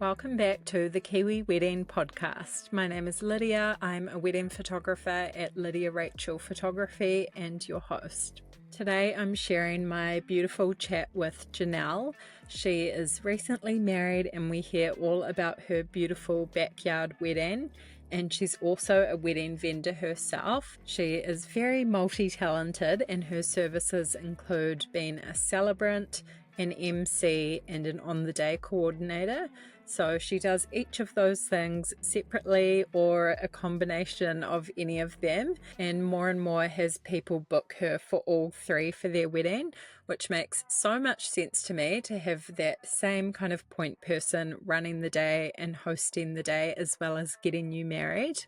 Welcome back to the Kiwi Wedding Podcast. My name is Lydia. I'm a wedding photographer at Lydia Rachel Photography and your host. Today I'm sharing my beautiful chat with Johnelle. She is recently married and we hear all about her beautiful backyard wedding, and she's also a wedding vendor herself. She is very multi-talented and her services include being a celebrant, an MC and an on-the-day coordinator. So she does each of those things separately or a combination of any of them, and more has people book her for all three for their wedding, which makes so much sense to me to have that same kind of point person running the day and hosting the day as well as getting you married.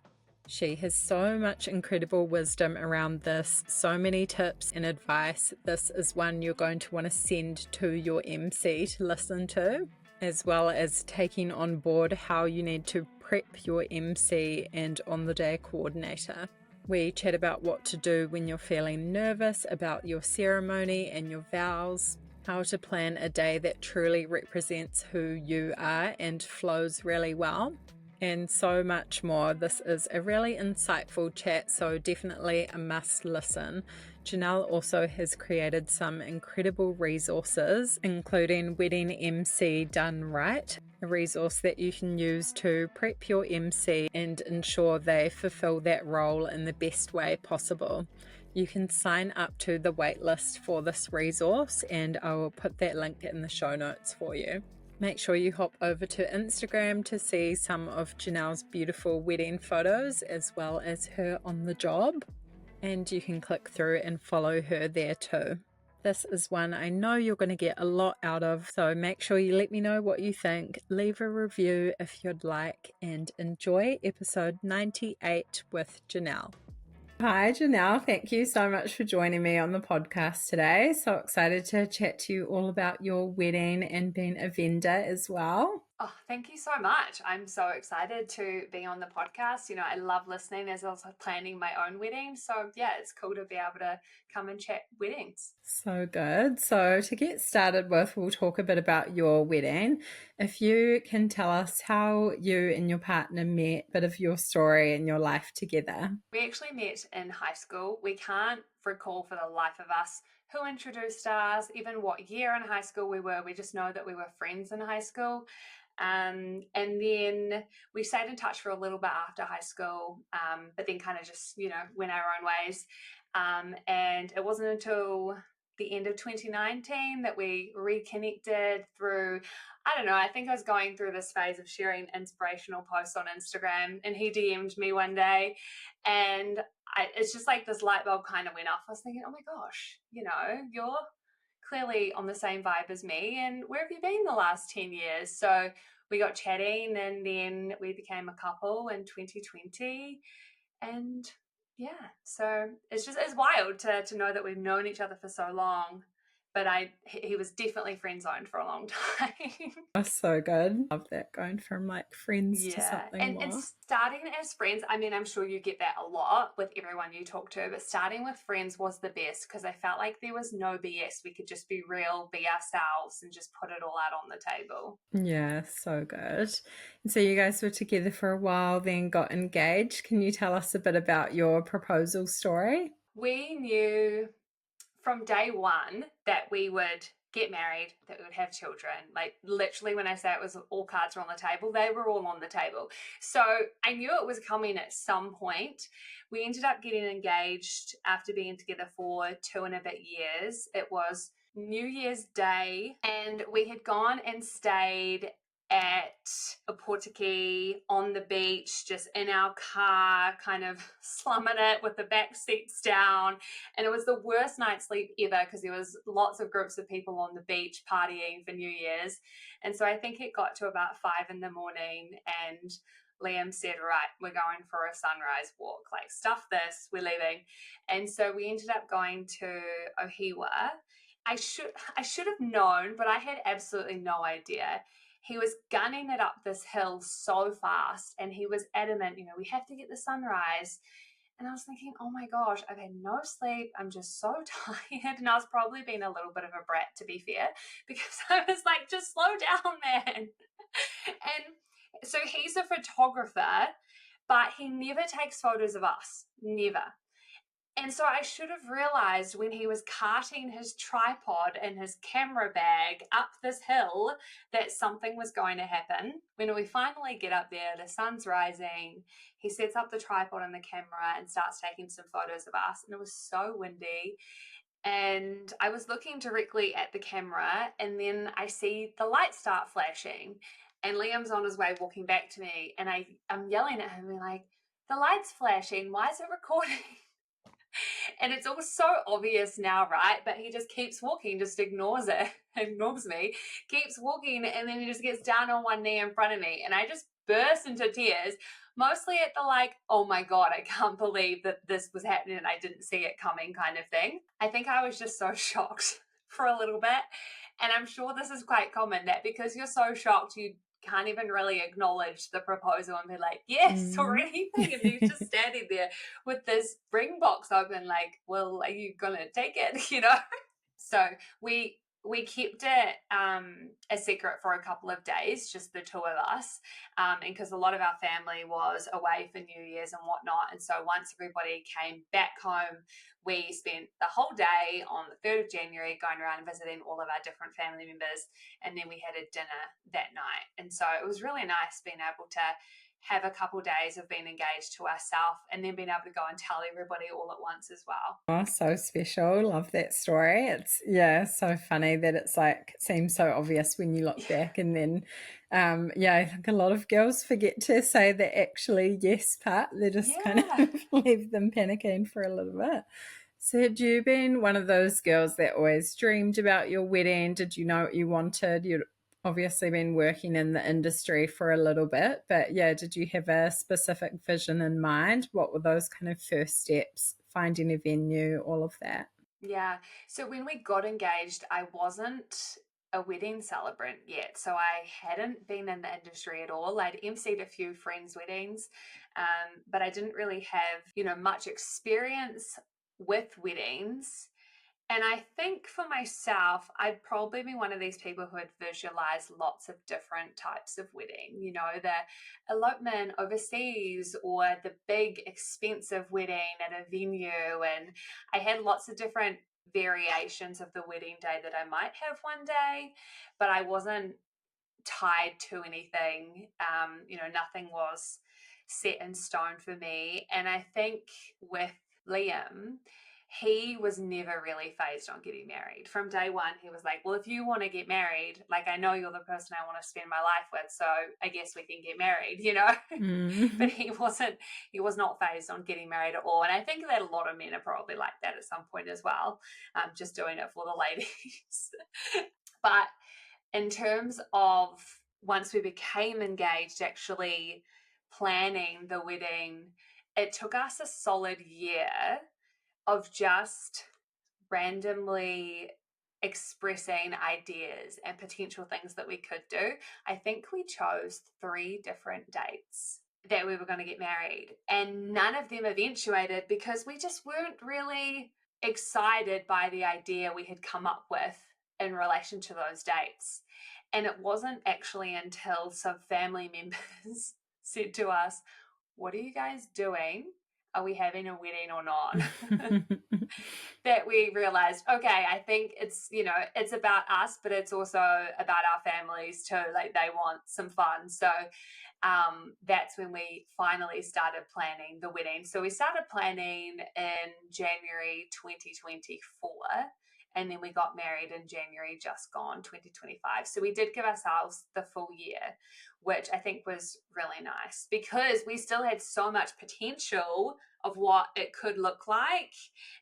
She has so much incredible wisdom around this, so many tips and advice. This is one you're going to want to send to your MC to listen to, as well as taking on board how you need to prep your MC and on-the-day coordinator. We chat about what to do when you're feeling nervous about your ceremony and your vows, how to plan a day that truly represents who you are and flows really well, and so much more. This is a really insightful chat, so definitely a must listen. Johnelle also has created some incredible resources, including Wedding MC Done Right, a resource that you can use to prep your MC and ensure they fulfill that role in the best way possible. You can sign up to the waitlist for this resource, and I will put that link in the show notes for you. Make sure you hop over to Instagram to see some of Johnelle's beautiful wedding photos as well as her on the job. And you can click through and follow her there too. This is one I know you're going to get a lot out of, so make sure you let me know what you think. Leave a review if you'd like, and enjoy episode 98 with Johnelle. Hi, Johnelle. Thank you so much for joining me on the podcast today. So excited to chat to you all about your wedding and being a vendor as well. Oh, thank you so much. I'm so excited to be on the podcast. You know, I love listening as I was planning my own wedding. So yeah, it's cool to be able to come and chat weddings. So good. So to get started with, we'll talk a bit about your wedding. If you can tell us how you and your partner met, a bit of your story and your life together. We actually met in high school. We can't recall for the life of us who introduced us, even what year in high school we were. We just know that we were friends in high school. And then we stayed in touch for a little bit after high school, but then kind of just, went our own ways. And it wasn't until the end of 2019 that we reconnected through, I don't know, I think I was going through this phase of sharing inspirational posts on Instagram, and he DM'd me one day, and it's just like this light bulb kind of went off. I was thinking, oh my gosh, you're clearly on the same vibe as me, and where have you been the last 10 years? So we got chatting, and then we became a couple in 2020, and yeah, so it's wild to know that we've known each other for so long, but he was definitely friend zoned for a long time. That's so good. Love that, going from like friends to something more. And starting as friends, I mean, I'm sure you get that a lot with everyone you talk to, but starting with friends was the best because I felt like there was no BS. We could just be real, be ourselves, and just put it all out on the table. Yeah, so good. And so you guys were together for a while, then got engaged. Can you tell us a bit about your proposal story? We knew from day one that we would get married, that we would have children. Like literally when I say it was all cards were on the table, they were all on the table. So I knew it was coming at some point. We ended up getting engaged after being together for 2 and a bit years. It was New Year's Day, and we had gone and stayed at a portico on the beach, just in our car, kind of slumming it with the back seats down. And it was the worst night's sleep ever because there was lots of groups of people on the beach partying for New Year's. And so I think it got to about 5 a.m, and Liam said, right, we're going for a sunrise walk, like stuff this, we're leaving. And so we ended up going to Ohiwa. I should have known, but I had absolutely no idea. He was gunning it up this hill so fast, and he was adamant, we have to get the sunrise. And I was thinking, oh my gosh, I've had no sleep. I'm just so tired. And I was probably being a little bit of a brat, to be fair, because I was like, just slow down, man. And so he's a photographer, but he never takes photos of us, never. And so I should have realized when he was carting his tripod and his camera bag up this hill that something was going to happen. When we finally get up there, the sun's rising, he sets up the tripod and the camera and starts taking some photos of us. And it was so windy. And I was looking directly at the camera, and then I see the lights start flashing. And Liam's on his way walking back to me, and I'm yelling at him, like, the light's flashing, why is it recording? And it's all so obvious now, right? But he just keeps walking, just ignores it, ignores me, keeps walking, and then he just gets down on one knee in front of me. And I just burst into tears, mostly at the like, oh my God, I can't believe that this was happening and I didn't see it coming kind of thing. I think I was just so shocked for a little bit. And I'm sure this is quite common that because you're so shocked, you can't even really acknowledge the proposal and be like, yes, or anything. And he's just standing there with this ring box open, like, well, are you gonna take it? You know? So we kept it a secret for a couple of days, just the two of us, and because a lot of our family was away for New Year's and whatnot. And so once everybody came back home, we spent the whole day on the 3rd of January going around and visiting all of our different family members, and then we had a dinner that night. And so it was really nice being able to have a couple of days of being engaged to ourselves and then being able to go and tell everybody all at once as well. Oh, so special. Love that story. It's, yeah, so funny that it's like, it seems so obvious when you look back. And then, I think a lot of girls forget to say the actually yes part. They just kind of leave them panicking for a little bit. So had you been one of those girls that always dreamed about your wedding? Did you know what you wanted? You'd obviously been working in the industry for a little bit, but yeah, did you have a specific vision in mind? What were those kind of first steps, finding a venue, all of that? Yeah. So when we got engaged, I wasn't a wedding celebrant yet. So I hadn't been in the industry at all. I'd emceed a few friends' weddings, but I didn't really have, much experience with weddings. And I think for myself, I'd probably be one of these people who had visualized lots of different types of wedding, the elopement overseas or the big expensive wedding at a venue. And I had lots of different variations of the wedding day that I might have one day, but I wasn't tied to anything. Nothing was set in stone for me. And I think with Liam, he was never really phased on getting married. From day one, he was like, well, if you want to get married, like, I know you're the person I want to spend my life with, so I guess we can get married. But he was not phased on getting married at all. And I think that a lot of men are probably like that at some point as well, just doing it for the ladies. But in terms of once we became engaged, actually planning the wedding, it took us a solid year of just randomly expressing ideas and potential things that we could do. I think we chose 3 different dates that we were going to get married, and none of them eventuated because we just weren't really excited by the idea we had come up with in relation to those dates. And it wasn't actually until some family members said to us, what are you guys doing? Are we having a wedding or not? That we realized, okay, I think it's about us, but it's also about our families too. Like, they want some fun. So that's when we finally started planning the wedding. So we started planning in January 2024. And then we got married in January just gone, 2025. So we did give ourselves the full year, which I think was really nice because we still had so much potential of what it could look like.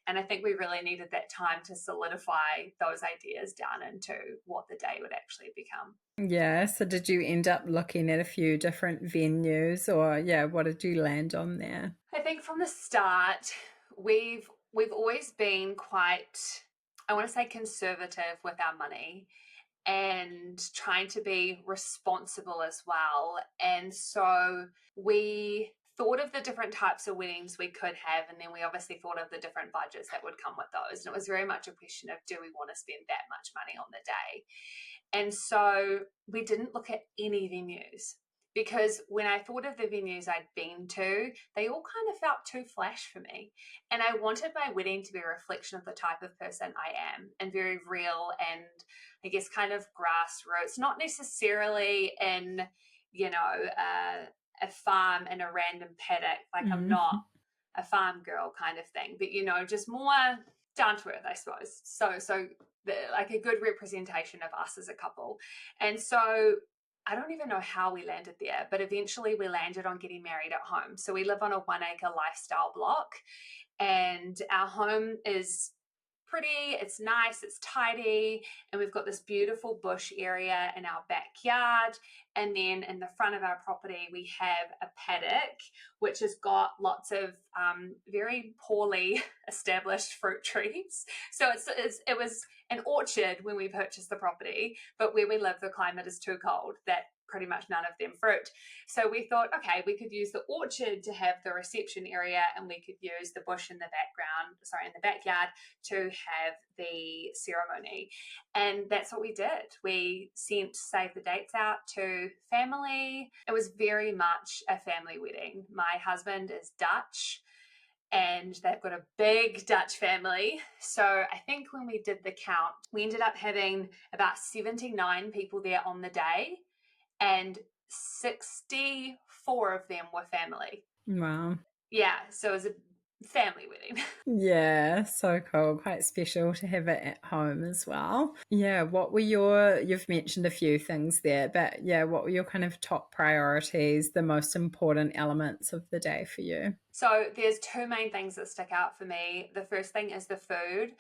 And I think we really needed that time to solidify those ideas down into what the day would actually become. Yeah, so did you end up looking at a few different venues, or what did you land on there? I think from the start, we've always been quite, I want to say, conservative with our money and trying to be responsible as well. And so we thought of the different types of weddings we could have, and then we obviously thought of the different budgets that would come with those. And it was very much a question of, do we want to spend that much money on the day? And so we didn't look at any venues, because when I thought of the venues I'd been to, they all kind of felt too flash for me. And I wanted my wedding to be a reflection of the type of person I am, and very real, and I guess kind of grassroots, not necessarily in, a farm in a random paddock. Like, I'm not a farm girl kind of thing, but, just more down to earth, I suppose. So like a good representation of us as a couple. And so I don't even know how we landed there, but eventually we landed on getting married at home. So we live on a 1-acre lifestyle block, and our home is pretty, it's nice, it's tidy, and we've got this beautiful bush area in our backyard. And then in the front of our property, we have a paddock, which has got lots of very poorly established fruit trees. So it was an orchard when we purchased the property, but where we live, the climate is too cold that pretty much none of them fruit. So we thought, okay, we could use the orchard to have the reception area, and we could use the bush in the backyard to have the ceremony. And that's what we did. We sent save the dates out to family. It was very much a family wedding. My husband is Dutch, and they've got a big Dutch family. So I think when we did the count, we ended up having about 79 people there on the day, and 64 of them were family. Wow. Yeah, so it was a family wedding. Yeah, so cool. Quite special to have it at home as well. Yeah, you've mentioned a few things there, but yeah, what were your kind of top priorities, the most important elements of the day for you? So there's two main things that stick out for me. The first thing is the food.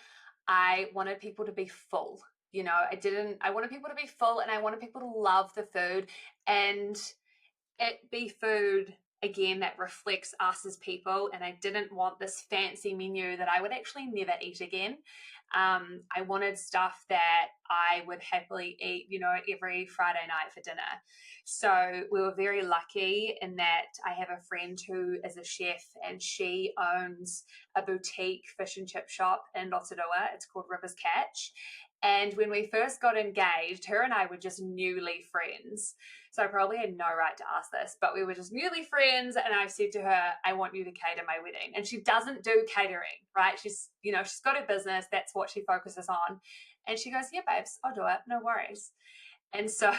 I wanted people to be full. I wanted people to be full, and I wanted people to love the food, and it be food, again, that reflects us as people. And I didn't want this fancy menu that I would actually never eat again. I wanted stuff that I would happily eat, every Friday night for dinner. So we were very lucky in that I have a friend who is a chef, and she owns a boutique fish and chip shop in Rotorua. It's called River's Catch. And when we first got engaged, her and I were just newly friends. So I probably had no right to ask this, but we were just newly friends. And I said to her, I want you to cater my wedding. And she doesn't do catering, right? She's got her business. That's what she focuses on. And she goes, yeah, babes, I'll do it. No worries. And so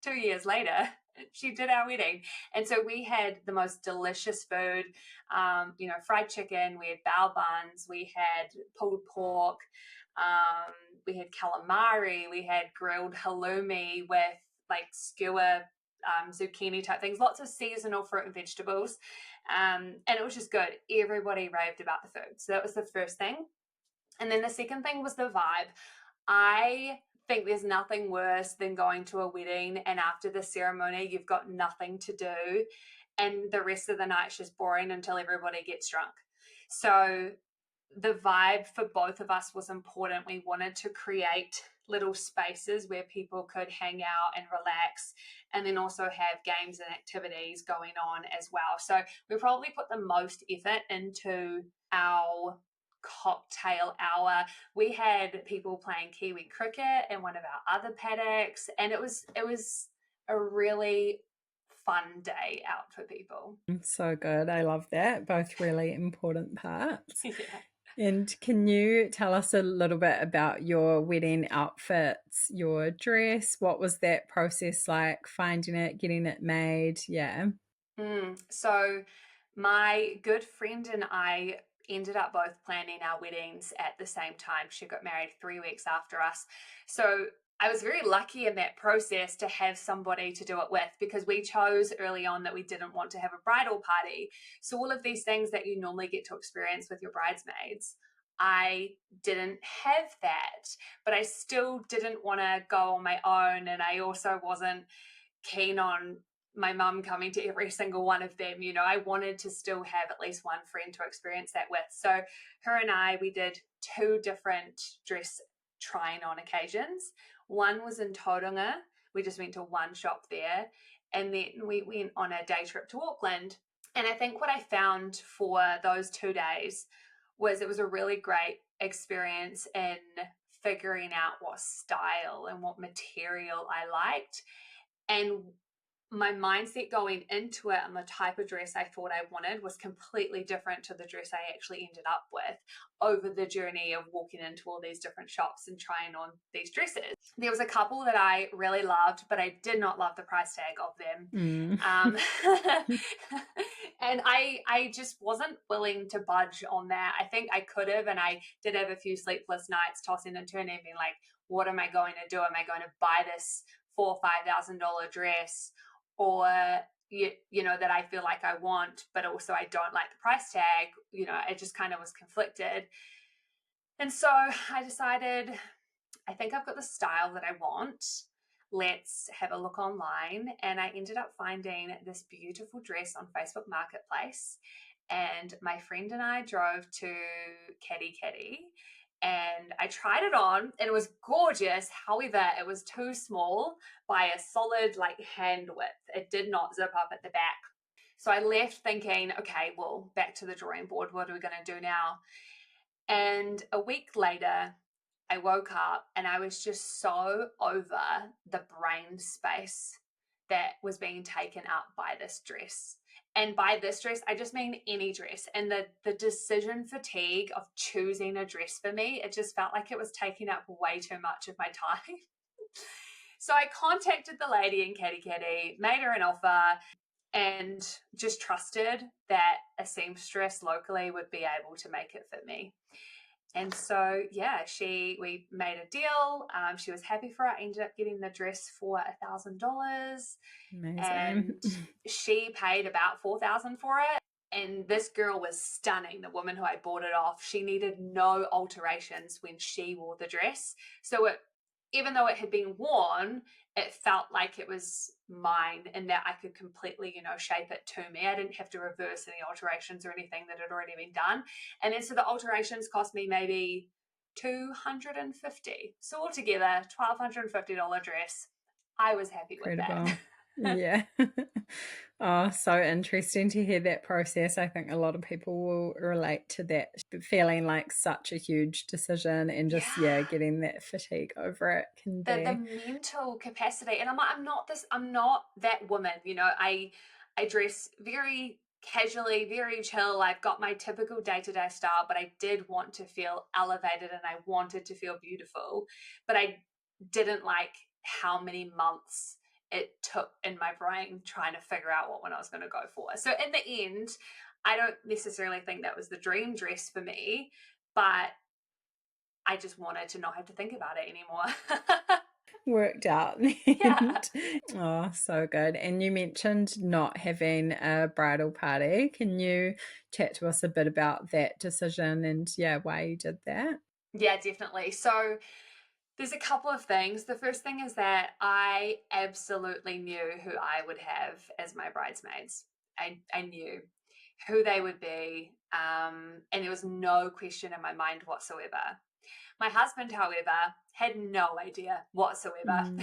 2 years later, she did our wedding. And so we had the most delicious food, fried chicken, we had bao buns, we had pulled pork, we had calamari, we had grilled halloumi with like skewer, zucchini type things, lots of seasonal fruit and vegetables. And it was just good. Everybody raved about the food. So that was the first thing. And then the second thing was the vibe. I think there's nothing worse than going to a wedding, and after the ceremony, you've got nothing to do, and the rest of the night's just boring until everybody gets drunk. So the vibe for both of us was important. We wanted to create little spaces where people could hang out and relax, and then also have games and activities going on as well. So we probably put the most effort into our cocktail hour. We had people playing Kiwi cricket in one of our other paddocks, and it was a really fun day out for people. So good. I love that. Both really important parts. Yeah. And can you tell us a little bit about your wedding outfits, your dress? What was that process like, finding it, getting it made? Yeah. So my good friend and I ended up both planning our weddings at the same time. She got married 3 weeks after us. So I was very lucky in that process to have somebody to do it with, because we chose early on that we didn't want to have a bridal party. So all of these things that you normally get to experience with your bridesmaids, I didn't have that, but I still didn't want to go on my own. And I also wasn't keen on my mum coming to every single one of them. I wanted to still have at least one friend to experience that with. So her and I, we did 2 different dress trying on occasions. One was in Tauranga. We just went to one shop there. And then we went on a day trip to Auckland. And I think what I found for those 2 days was it was a really great experience in figuring out what style and what material I liked. And my mindset going into it and the type of dress I thought I wanted was completely different to the dress I actually ended up with over the journey of walking into all these different shops and trying on these dresses. There was a couple that I really loved, but I did not love the price tag of them. And I just wasn't willing to budge on that. I think I could have, and I did have a few sleepless nights tossing and turning, being like, what am I going to do? Am I going to buy this $4,000 or $5,000 dress, or you know, that I feel like I want, but also I don't like the price tag? You know, it just kind of was conflicted. And so I decided, I think I've got the style that I want. Let's have a look online. And I ended up finding this beautiful dress on Facebook Marketplace. And my friend and I drove to Kitty, and I tried it on and it was gorgeous. However, it was too small by a solid like hand width. It did not zip up at the back. So I left thinking, okay, well, back to the drawing board. What are we going to do now? And a week later, I woke up and I was just so over the brain space that was being taken up by this dress. And by this dress, I just mean any dress. And the decision fatigue of choosing a dress for me, it just felt like it was taking up way too much of my time. So I contacted the lady in Kitty, made her an offer, and just trusted that a seamstress locally would be able to make it fit me. And so, yeah, we made a deal. She was happy for it. I ended up getting the dress for $1,000. Amazing. And she paid about $4,000 for it. And this girl was stunning. The woman who I bought it off, she needed no alterations when she wore the dress. So even though it had been worn, it felt like it was mine, and that I could completely, you know, shape it to me. I didn't have to reverse any alterations or anything that had already been done. And then so the alterations cost me maybe $250. So altogether, $1,250 dress. I was happy with that. Yeah. Oh, so interesting to hear that process. I think a lot of people will relate to that, feeling like such a huge decision, and just getting that fatigue over it can be the mental capacity. And I'm not that woman, you know. I dress very casually, very chill. I've got my typical day-to-day style, but I did want to feel elevated and I wanted to feel beautiful, but I didn't like how many months it took in my brain trying to figure out what one I was going to go for. So in the end, I don't necessarily think that was the dream dress for me, but I just wanted to not have to think about it anymore. Worked out. Yeah. Oh, so good. And you mentioned not having a bridal party. Can you chat to us a bit about that decision and why you did that? Yeah, definitely. So there's a couple of things. The first thing is that I absolutely knew who I would have as my bridesmaids. I knew who they would be, and there was no question in my mind whatsoever. My husband, however, had no idea whatsoever.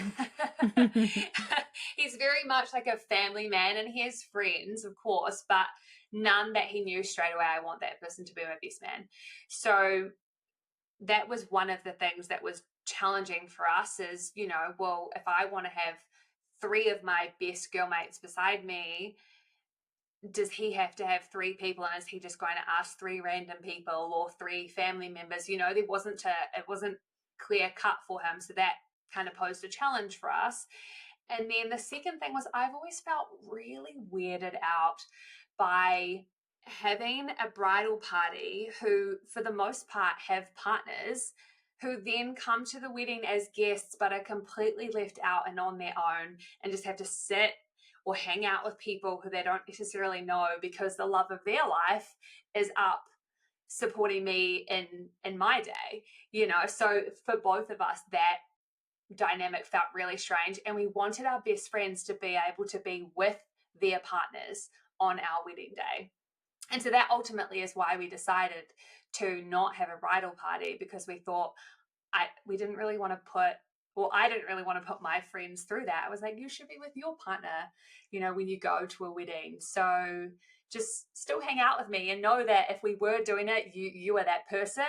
He's very much like a family man, and he has friends, of course, but none that he knew straight away, I want that person to be my best man. So that was one of the things that was challenging for us is, you know, well, if I want to have 3 of my best girlmates beside me, does he have to have 3 people, and is he just going to ask 3 random people or 3 family members? You know, it wasn't clear cut for him. So that kind of posed a challenge for us. And then the second thing was, I've always felt really weirded out by having a bridal party who, for the most part, have partners who then come to the wedding as guests but are completely left out and on their own and just have to sit or hang out with people who they don't necessarily know because the love of their life is up supporting me in my day, you know. So for both of us, that dynamic felt really strange, and we wanted our best friends to be able to be with their partners on our wedding day. And so that ultimately is why we decided to not have a bridal party, because we thought I didn't really want to put my friends through that. I was like, you should be with your partner, you know, when you go to a wedding. So just still hang out with me and know that if we were doing it, you are that person,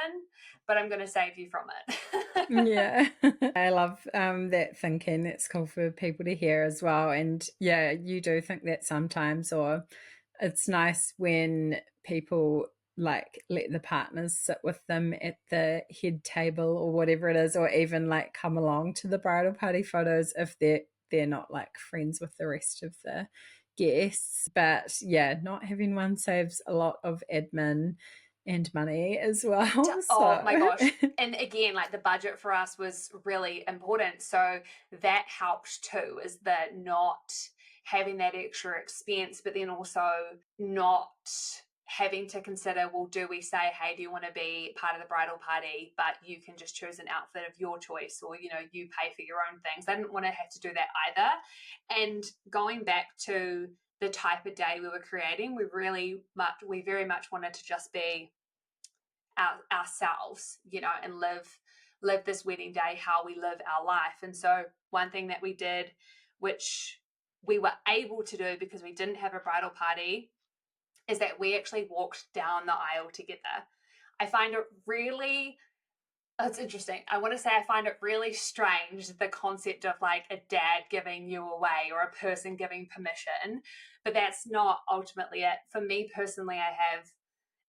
but I'm going to save you from it. Yeah. I love that thinking. It's cool for people to hear as well. And yeah, you do think that sometimes, or it's nice when people like let the partners sit with them at the head table or whatever it is, or even like come along to the bridal party photos if they're not like friends with the rest of the guests. But yeah, not having one saves a lot of admin and money as well. Oh So my gosh. And again, like the budget for us was really important. So that helped too, is that not having that extra expense, but then also not having to consider, well, do we say, hey, do you want to be part of the bridal party, but you can just choose an outfit of your choice, or, you know, you pay for your own things. I didn't want to have to do that either. And going back to the type of day we were creating, we very much wanted to just be ourselves, you know, and live this wedding day how we live our life. And so one thing that we did, which we were able to do because we didn't have a bridal party, is that we actually walked down the aisle together. I find it really, it's interesting. I want to say I find it really strange, the concept of like a dad giving you away or a person giving permission, but that's not ultimately it. For me personally, I have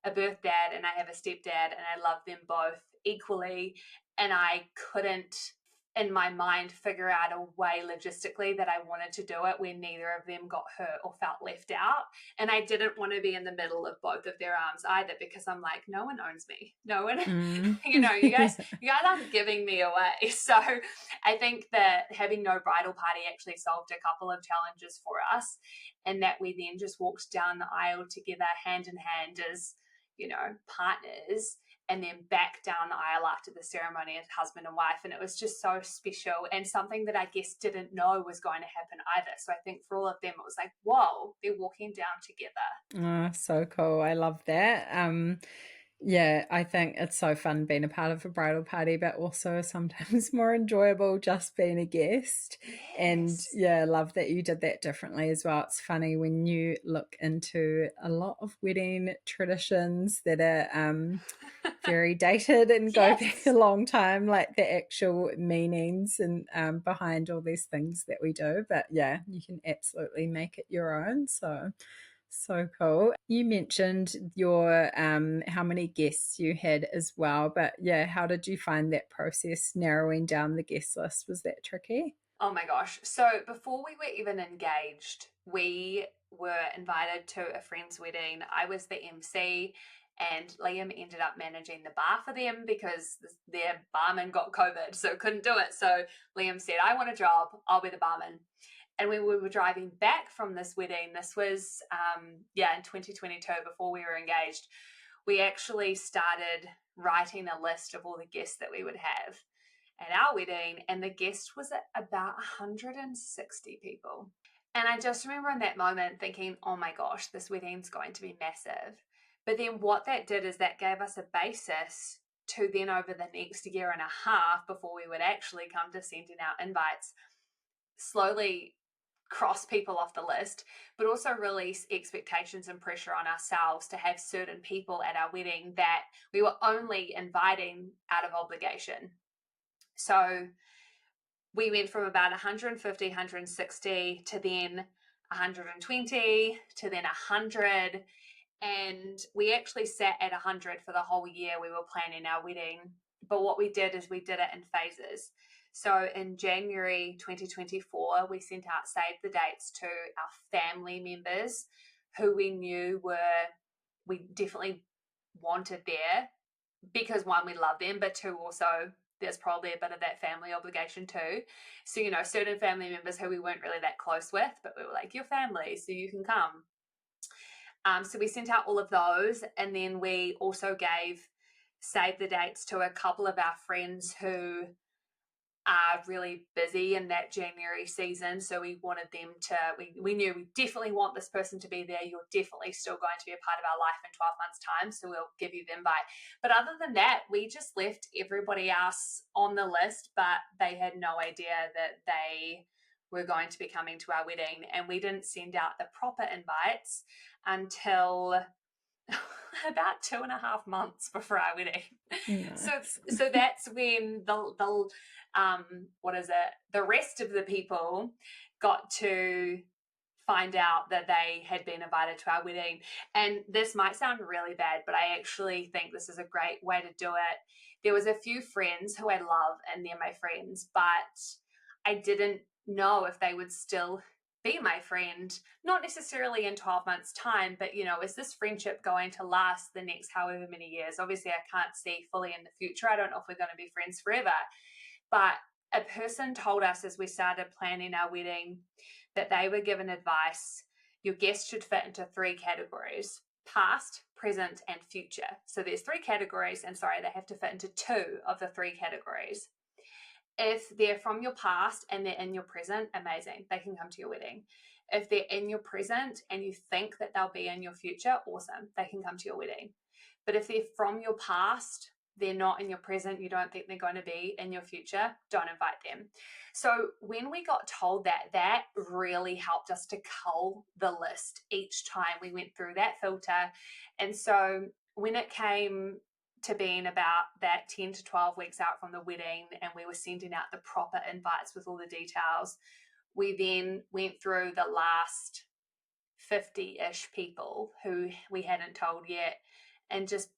a birth dad and I have a stepdad, and I love them both equally. And I couldn't, in my mind, figure out a way logistically that I wanted to do it where neither of them got hurt or felt left out. And I didn't want to be in the middle of both of their arms either, because I'm like, no one owns me. No one, you know, you guys aren't giving me away. So I think that having no bridal party actually solved a couple of challenges for us, and that we then just walked down the aisle together, hand in hand, as, you know, partners, and then back down the aisle after the ceremony as husband and wife. And it was just so special, and something that I guess didn't know was going to happen either. So I think for all of them, it was like, whoa, they're walking down together. Oh, so cool. I love that. Yeah, I think it's so fun being a part of a bridal party, but also sometimes more enjoyable just being a guest. And Yes. yeah, I love that you did that differently as well. It's funny when you look into a lot of wedding traditions that are very dated and go back a Yes. long time, like the actual meanings and behind all these things that we do. But yeah, you can absolutely make it your own. So cool. You mentioned your how many guests you had as well, but yeah, how did you find that process narrowing down the guest list? Was that tricky? Oh my gosh. So before we were even engaged, we were invited to a friend's wedding. I was the MC, and Liam ended up managing the bar for them because their barman got COVID, so couldn't do it. So Liam said, I want a job, I'll be the barman. And when we were driving back from this wedding, this was, in 2022, before we were engaged, we actually started writing a list of all the guests that we would have at our wedding, and the guest was at about 160 people. And I just remember in that moment thinking, oh my gosh, this wedding's going to be massive. But then what that did is that gave us a basis to then, over the next year and a half, before we would actually come to sending out invites, slowly cross people off the list, but also release expectations and pressure on ourselves to have certain people at our wedding that we were only inviting out of obligation. So we went from about 150, 160 to then 120 to then 100. And we actually sat at 100 for the whole year we were planning our wedding. But what we did is we did it in phases. So in January 2024, we sent out save the dates to our family members who we knew we definitely wanted there, because one, we love them, but two, also there's probably a bit of that family obligation too. So, you know, certain family members who we weren't really that close with, but we were like, you're family, so you can come. So we sent out all of those, and then we also gave save the dates to a couple of our friends who are really busy in that January season. So we wanted them to, we knew we definitely want this person to be there. You're definitely still going to be a part of our life in 12 months' time. So we'll give you the invite. But other than that, we just left everybody else on the list, but they had no idea that they were going to be coming to our wedding. And we didn't send out the proper invites until about 2.5 months before our wedding. Nice. So that's when the rest of the people got to find out that they had been invited to our wedding. And this might sound really bad, but I actually think this is a great way to do it. There was a few friends who I love and they're my friends, but I didn't know if they would still be my friend, not necessarily in 12 months time, but is this friendship going to last the next however many years? Obviously I can't see fully in the future. I don't know if we're going to be friends forever, but a person told us as we started planning our wedding that they were given advice: your guests should fit into 3 categories: past, present, and future. So there's 3 categories, and they have to fit into 2 of the 3 categories. If they're from your past and they're in your present, amazing, they can come to your wedding. If they're in your present and you think that they'll be in your future, awesome, they can come to your wedding. But if they're from your past, they're not in your present, you don't think they're going to be in your future, don't invite them. So when we got told that, that really helped us to cull the list each time we went through that filter. And so when it came to being about that 10 to 12 weeks out from the wedding and we were sending out the proper invites with all the details, we then went through the last 50-ish people who we hadn't told yet and just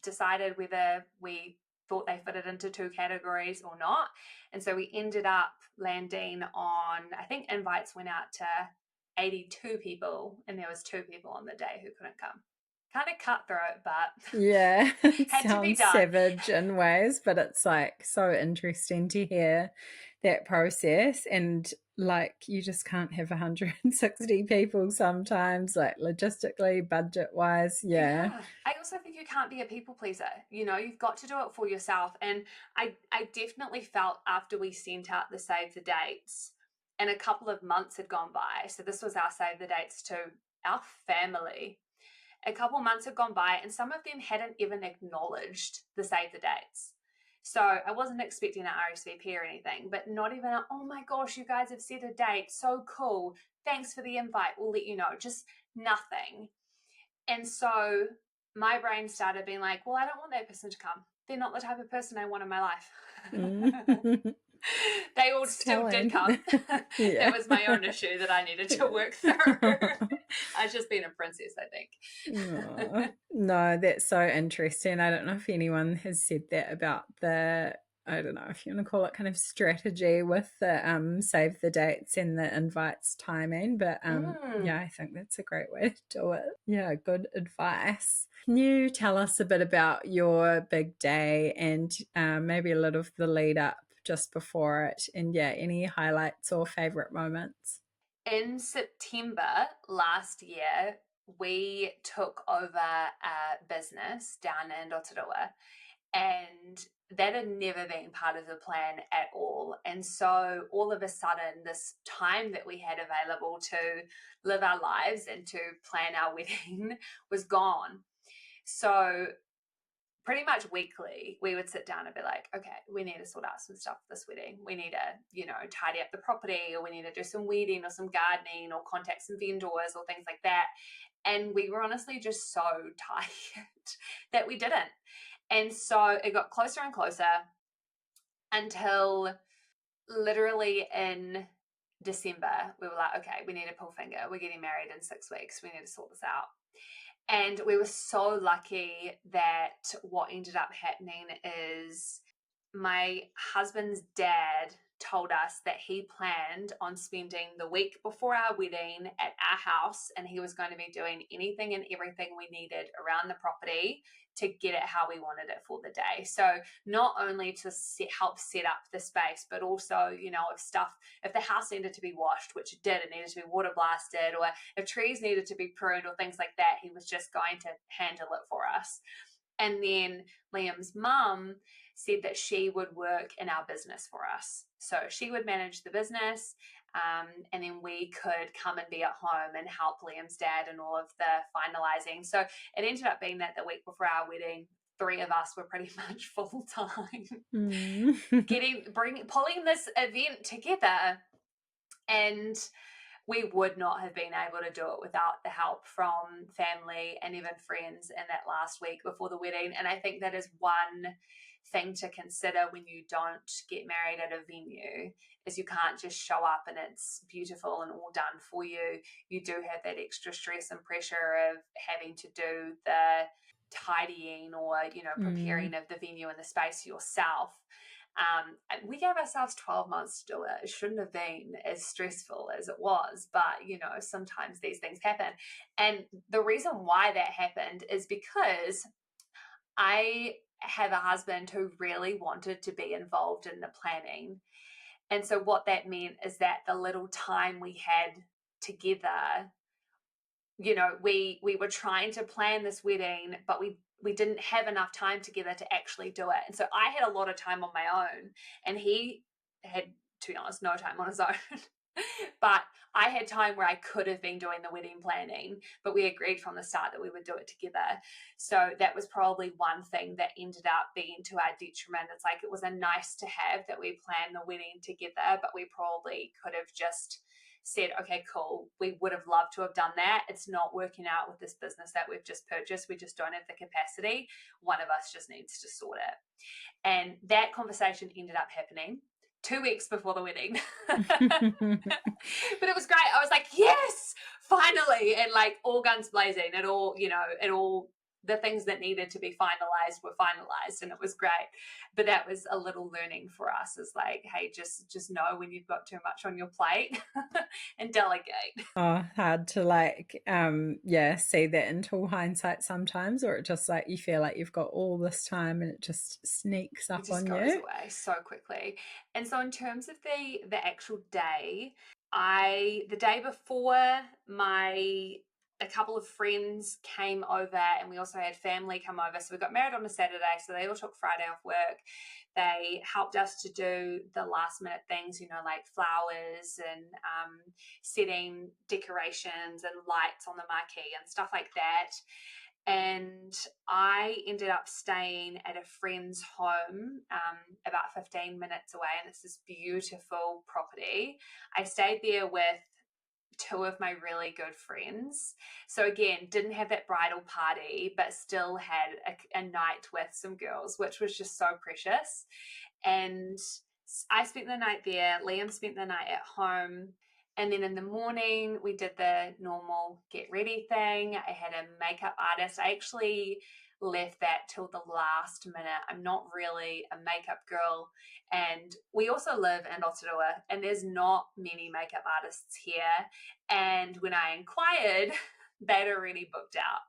decided whether we thought they fitted into 2 categories or not. And so we ended up landing on, I think invites went out to 82 people and there was 2 people on the day who couldn't come. Kind of cutthroat, but yeah, it had to be sounds done. savage in ways, but it's like so interesting to hear that process. And like you just can't have 160 people sometimes, like logistically, budget wise. Yeah. I also think you can't be a people pleaser. You've got to do it for yourself. And I definitely felt after we sent out the save the dates and a couple of months had gone by, so this was our save the dates to our family. A couple of months had gone by and some of them hadn't even acknowledged the save the dates. So I wasn't expecting an RSVP or anything, but not even oh my gosh, you guys have set a date, so cool, thanks for the invite, we'll let you know, just nothing. And so my brain started being like, well, I don't want that person to come. They're not the type of person I want in my life. They all still did come. Yeah. That was my own issue that I needed to work through. I was just being a princess, I think. No, that's so interesting. I don't know if anyone has said that about the, I don't know if you want to call it kind of strategy with the save the dates and the invites timing, but yeah, I think that's a great way to do it. Yeah, good advice. Can you tell us a bit about your big day and maybe a little of the lead up just before it, and yeah, any highlights or favorite moments? In September last year, we took over a business down in Rotorua, and that had never been part of the plan at all. And so all of a sudden, this time that we had available to live our lives and to plan our wedding was gone. So pretty much weekly, we would sit down and be like, okay, we need to sort out some stuff for this wedding. We need to, tidy up the property, or we need to do some weeding or some gardening or contact some vendors or things like that. And we were honestly just so tired that we didn't. And so it got closer and closer until literally in December, we were like, okay, we need to pull finger. We're getting married in 6 weeks. We need to sort this out. And we were so lucky that what ended up happening is my husband's dad told us that he planned on spending the week before our wedding at our house, and he was going to be doing anything and everything we needed around the property to get it how we wanted it for the day. So not only to help set up the space, but also, if the house needed to be washed, which it did, it needed to be water blasted, or if trees needed to be pruned or things like that, he was just going to handle it for us. And then Liam's mum said that she would work in our business for us. So she would manage the business, and then we could come and be at home and help Liam's dad and all of the finalizing. So it ended up being that the week before our wedding, 3 of us were pretty much full time, pulling this event together. And we would not have been able to do it without the help from family and even friends in that last week before the wedding. And I think that is one thing to consider when you don't get married at a venue, is you can't just show up and it's beautiful and all done for you. You do have that extra stress and pressure of having to do the tidying or, preparing of the venue and the space yourself. We gave ourselves 12 months to do it. It shouldn't have been as stressful as it was, but sometimes these things happen. And the reason why that happened is because I have a husband who really wanted to be involved in the planning. And so what that meant is that the little time we had together, we were trying to plan this wedding, but we didn't have enough time together to actually do it. And so I had a lot of time on my own, and he had, to be honest, no time on his own. But I had time where I could have been doing the wedding planning, but we agreed from the start that we would do it together. So that was probably one thing that ended up being to our detriment. It's like, it was a nice to have that we planned the wedding together, but we probably could have just said, okay, cool, we would have loved to have done that. It's not working out with this business that we've just purchased. We just don't have the capacity. One of us just needs to sort it. And that conversation ended up happening 2 weeks before the wedding. But it was great. I was like, yes, finally. And like all guns blazing, it all the things that needed to be finalized were finalized, and it was great. But that was a little learning for us, is like, hey, just know when you've got too much on your plate and delegate. Oh, hard to see that until hindsight sometimes, or it just like you feel like you've got all this time and it just sneaks up on you. It just goes away so quickly. And so in terms of the actual day, the day before, a couple of friends came over, and we also had family come over. So we got married on a Saturday, so they all took Friday off work. They helped us to do the last minute things, like flowers and setting decorations and lights on the marquee and stuff like that. And I ended up staying at a friend's home about 15 minutes away, and it's this beautiful property. I stayed there with two of my really good friends. So again, didn't have that bridal party, but still had a night with some girls, which was just so precious. And I spent the night there. Liam spent the night at home. And then in the morning, we did the normal get ready thing. I had a makeup artist. I actually left that till the last minute. I'm not really a makeup girl. And we also live in Rotorua, and there's not many makeup artists here. And when I inquired, they'd already booked out.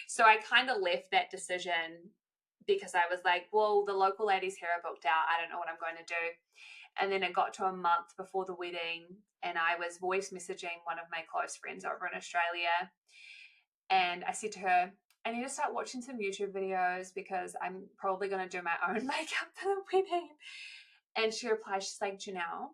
So I kind of left that decision because I was like, well, the local ladies here are booked out. I don't know what I'm going to do. And then it got to a month before the wedding, and I was voice messaging one of my close friends over in Australia. And I said to her, I need to start watching some YouTube videos because I'm probably going to do my own makeup for the wedding. And she replied, she's like, Johnelle,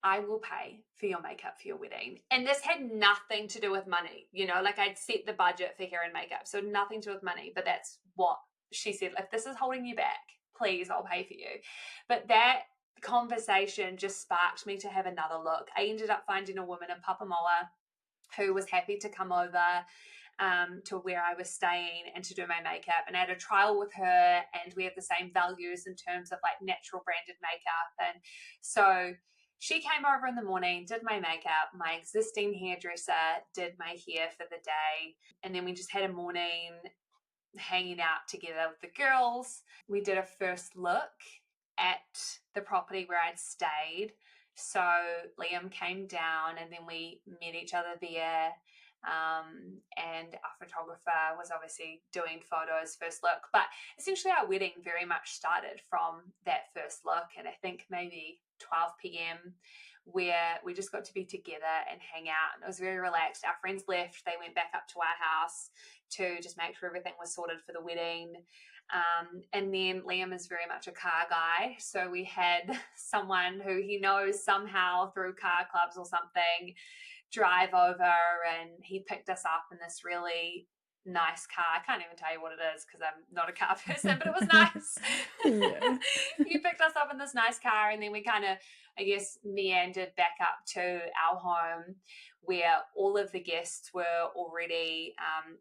I will pay for your makeup for your wedding. And this had nothing to do with money. Like I'd set the budget for hair and makeup, so nothing to do with money. But that's what she said. If this is holding you back, please, I'll pay for you. But that conversation just sparked me to have another look. I ended up finding a woman in Papamoa who was happy to come over to where I was staying and to do my makeup. And I had a trial with her, and we have the same values in terms of like natural branded makeup. And so she came over in the morning, did my makeup. My existing hairdresser did my hair for the day. And then we just had a morning hanging out together with the girls. We did a first look at the property where I'd stayed. So Liam came down, and then we met each other there. And our photographer was obviously doing photos first look. But essentially our wedding very much started from that first look, and I think maybe 12 p.m. where we just got to be together and hang out. And it was very relaxed. Our friends left. They went back up to our house to just make sure everything was sorted for the wedding. And then Liam is very much a car guy. So we had someone who he knows somehow through car clubs or something drive over, and he picked us up in this really nice car. I can't even tell you what it is because I'm not a car person, but it was nice. Yeah. You picked us up in this nice car, and then we kind of, I guess, meandered back up to our home where all of the guests were already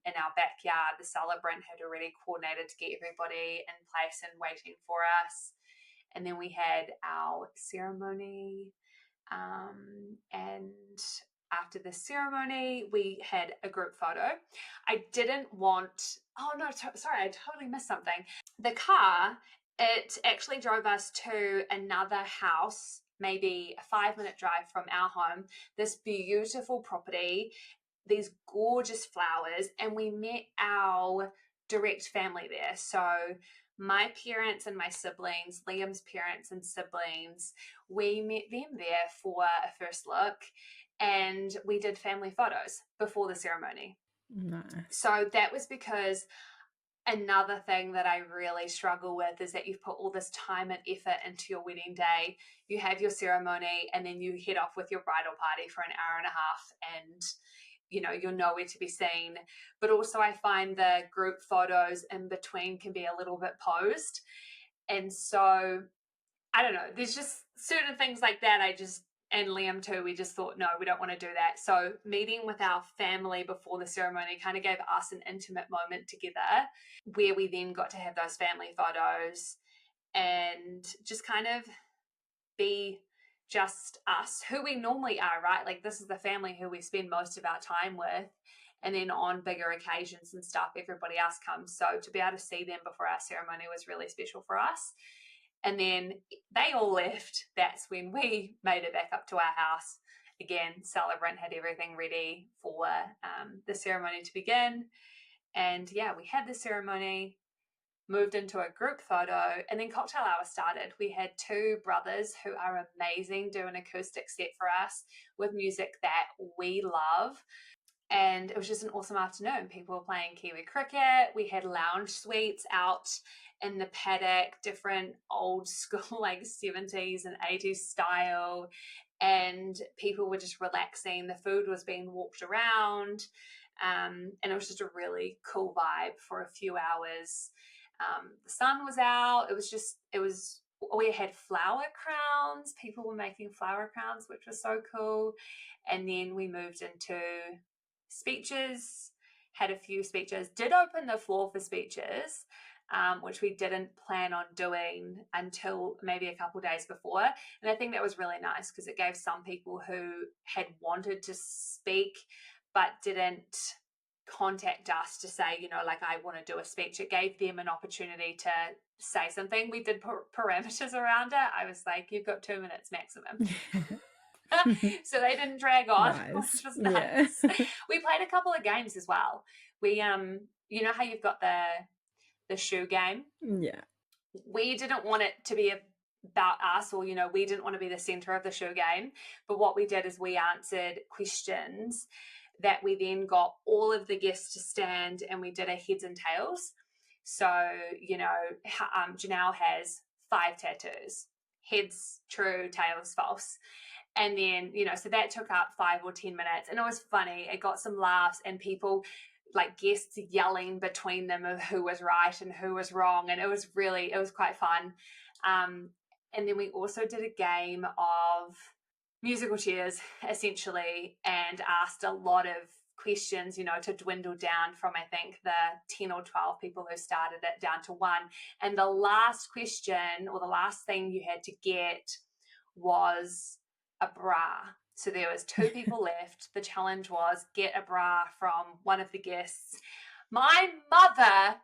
in our backyard. The celebrant had already coordinated to get everybody in place and waiting for us. And then we had our ceremony, and after the ceremony, we had a group photo. I didn't want, oh no, sorry, I totally missed something. The car, it actually drove us to another house, maybe a 5-minute drive from our home, this beautiful property, these gorgeous flowers, and we met our direct family there. So my parents and my siblings, Liam's parents and siblings, we met them there for a first look, and we did family photos before the ceremony. Nice. So that was because another thing that I really struggle with is that you've put all this time and effort into your wedding day. You have your ceremony, and then you head off with your bridal party for an hour and a half, and you're nowhere to be seen. But also I find the group photos in between can be a little bit posed. And so, I don't know, there's just certain things like that and Liam too, we just thought, no, we don't want to do that. So meeting with our family before the ceremony kind of gave us an intimate moment together where we then got to have those family photos and just kind of be just us, who we normally are, right? Like, this is the family who we spend most of our time with. And then on bigger occasions and stuff, everybody else comes. So to be able to see them before our ceremony was really special for us. And then they all left. That's when we made it back up to our house. Again, celebrant had everything ready for the ceremony to begin. And yeah, we had the ceremony, moved into a group photo, and then cocktail hour started. We had 2 brothers who are amazing, do an acoustic set for us with music that we love. And it was just an awesome afternoon. People were playing Kiwi cricket. We had lounge suites out in the paddock, different old school, like 70s and 80s style. And people were just relaxing. The food was being walked around. And it was just a really cool vibe for a few hours. The sun was out. We had flower crowns. People were making flower crowns, which was so cool. And then we moved into speeches, had a few speeches, did open the floor for speeches, which we didn't plan on doing until maybe a couple days before. And I think that was really nice because it gave some people who had wanted to speak but didn't contact us to say, like, I want to do a speech. It gave them an opportunity to say something. We did parameters around it. I was like, you've got 2 minutes maximum. So they didn't drag on, Nice. which was nice. Yeah. We played a couple of games as well. We you know how you've got the shoe game? Yeah. We didn't want it to be about us, or we didn't want to be the center of the shoe game, but what we did is we answered questions that we then got all of the guests to stand, and we did a heads and tails. So Johnelle has 5 tattoos, heads true, tails false. And then, so that took up 5 or 10 minutes, and it was funny. It got some laughs and people, like guests, yelling between them of who was right and who was wrong. And it was quite fun. And then we also did a game of musical chairs, essentially, and asked a lot of questions, to dwindle down from, I think, the 10 or 12 people who started it down to 1. And the last question, or the last thing you had to get, was a bra. So there was 2 people left. The challenge was get a bra from one of the guests. My mother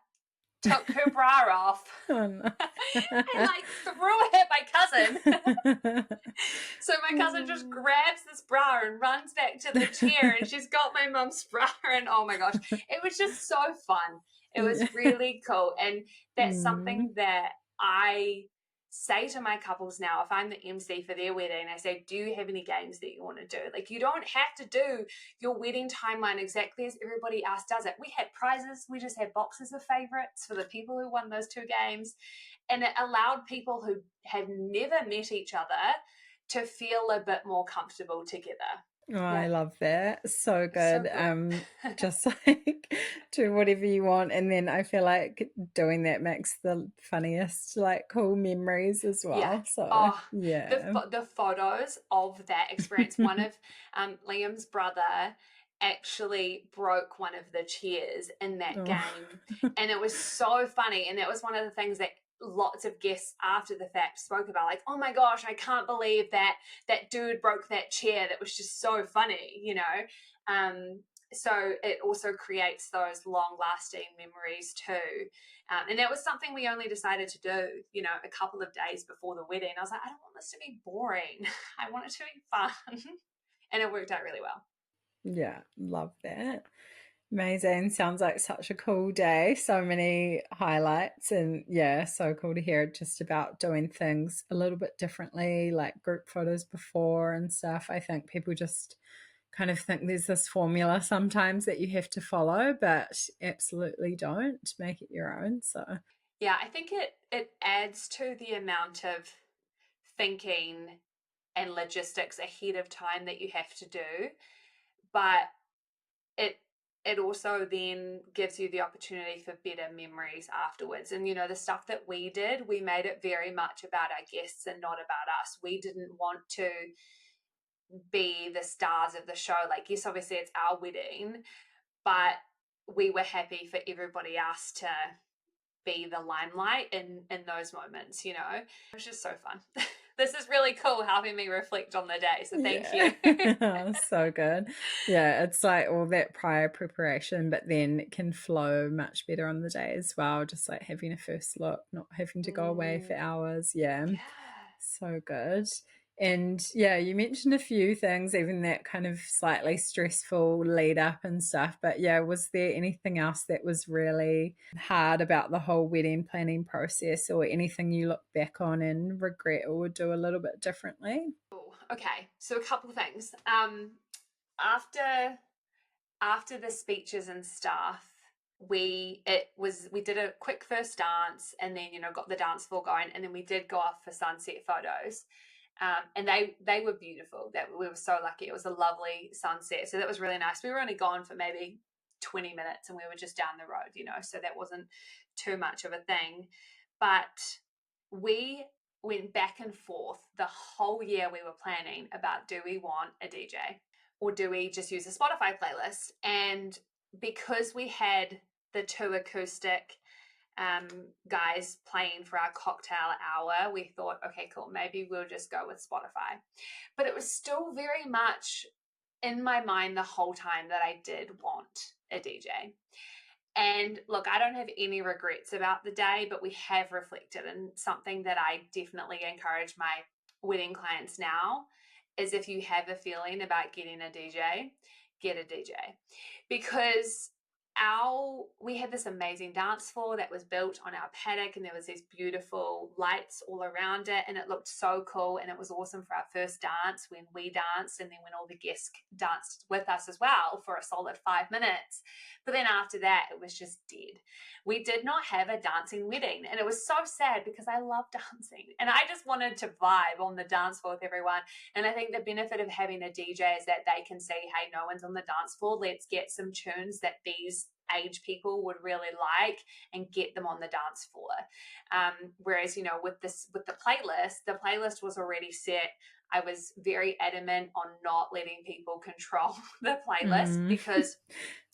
took her bra off and threw it at my cousin. So my cousin just grabs this bra and runs back to the chair, and she's got my mum's bra, and oh my gosh, it was just so fun. It was really cool. And that's something that I say to my couples now. If I'm the MC for their wedding, I say, do you have any games that you want to do? Like, you don't have to do your wedding timeline exactly as everybody else does it. We had prizes. We just had boxes of favorites for the people who won those 2 games. And it allowed people who have never met each other to feel a bit more comfortable together. Oh, I Yeah, love that. So so good. cool. Just like do whatever you want. And then I feel like doing that makes the funniest, like cool memories as Yeah. well. So Oh, yeah. the photos of that experience. One of Liam's brother actually broke one of the chairs in that Oh. game, and it was so funny. And that was one of the things that lots of guests after the fact spoke about, like, "Oh my gosh, I can't believe that that dude broke that chair. That was just so funny," you know. Um, so it also creates those long lasting memories too. And that was something we only decided to do, you know, a couple of days before the wedding. I was like, I don't want this to be boring. I want it to be fun. And it worked out really well. Yeah, love that. Amazing. Sounds like such a cool day. So many highlights, and yeah, so cool to hear just about doing things a little bit differently, like group photos before and stuff. I think people just kind of think there's this formula sometimes that you have to follow, but absolutely don't. Make it your own. So Yeah, I think it adds to the amount of thinking and logistics ahead of time that you have to do, but it it also then gives you the opportunity for better memories afterwards. And you know, the stuff that we did, we made it very much about our guests and not about us. We didn't want to be the stars of the show. Like, yes, obviously it's our wedding, but we were happy for everybody else to be the limelight in those moments, you know. It was just so fun. This is really cool helping me reflect on the day, so thank you. yeah, so good. Yeah, it's like all that prior preparation, but then it can flow much better on the day as well. Just like having a first look, not having to go away for Mm, hours. Yeah, yeah. so good. And yeah, you mentioned a few things, even that kind of slightly stressful lead up and stuff. But yeah, was there anything else that was really hard about the whole wedding planning process, or anything you look back on and regret or would do a little bit differently? Oh, okay. So a couple of things. After after the speeches and stuff, we did a quick first dance, and then you know got the dance floor going, and then we did go off for sunset photos. And they were beautiful. That we were so lucky. It was a lovely sunset, so that was really nice. We were only gone for maybe 20 minutes, and we were just down the road, you know, so that wasn't too much of a thing. But we went back and forth the whole year we were planning about, do we want a DJ or do we just use a Spotify playlist? And because we had the two acoustic um, guys playing for our cocktail hour, we thought, okay, cool, maybe we'll just go with Spotify. But it was still very much in my mind the whole time that I did want a DJ. And look, I don't have any regrets about the day, but we have reflected, and something that I definitely encourage my wedding clients now is, if you have a feeling about getting a DJ, get a DJ. Because we had this amazing dance floor that was built on our paddock, and there was these beautiful lights all around it, and it looked so cool, and it was awesome for our first dance when we danced, and then when all the guests danced with us as well for a solid 5 minutes. But then after that, it was just dead. We did not have a dancing wedding, and it was so sad because I love dancing and I just wanted to vibe on the dance floor with everyone. And I think the benefit of having a DJ is that they can say, hey, no one's on the dance floor, let's get some tunes that these age people would really like and get them on the dance floor. Whereas, you know, with the playlist was already set. I was very adamant on not letting people control the playlist, Mm. because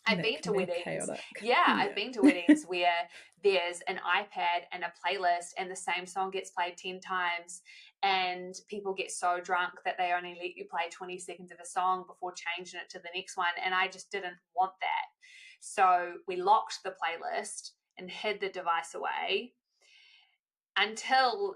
I've That been can to be weddings. chaotic. Yeah, I've Yeah. been to weddings where there's an iPad and a playlist, and the same song gets played 10 times, and people get so drunk that they only let you play 20 seconds of a song before changing it to the next one. And I just didn't want that. So we locked the playlist and hid the device away until,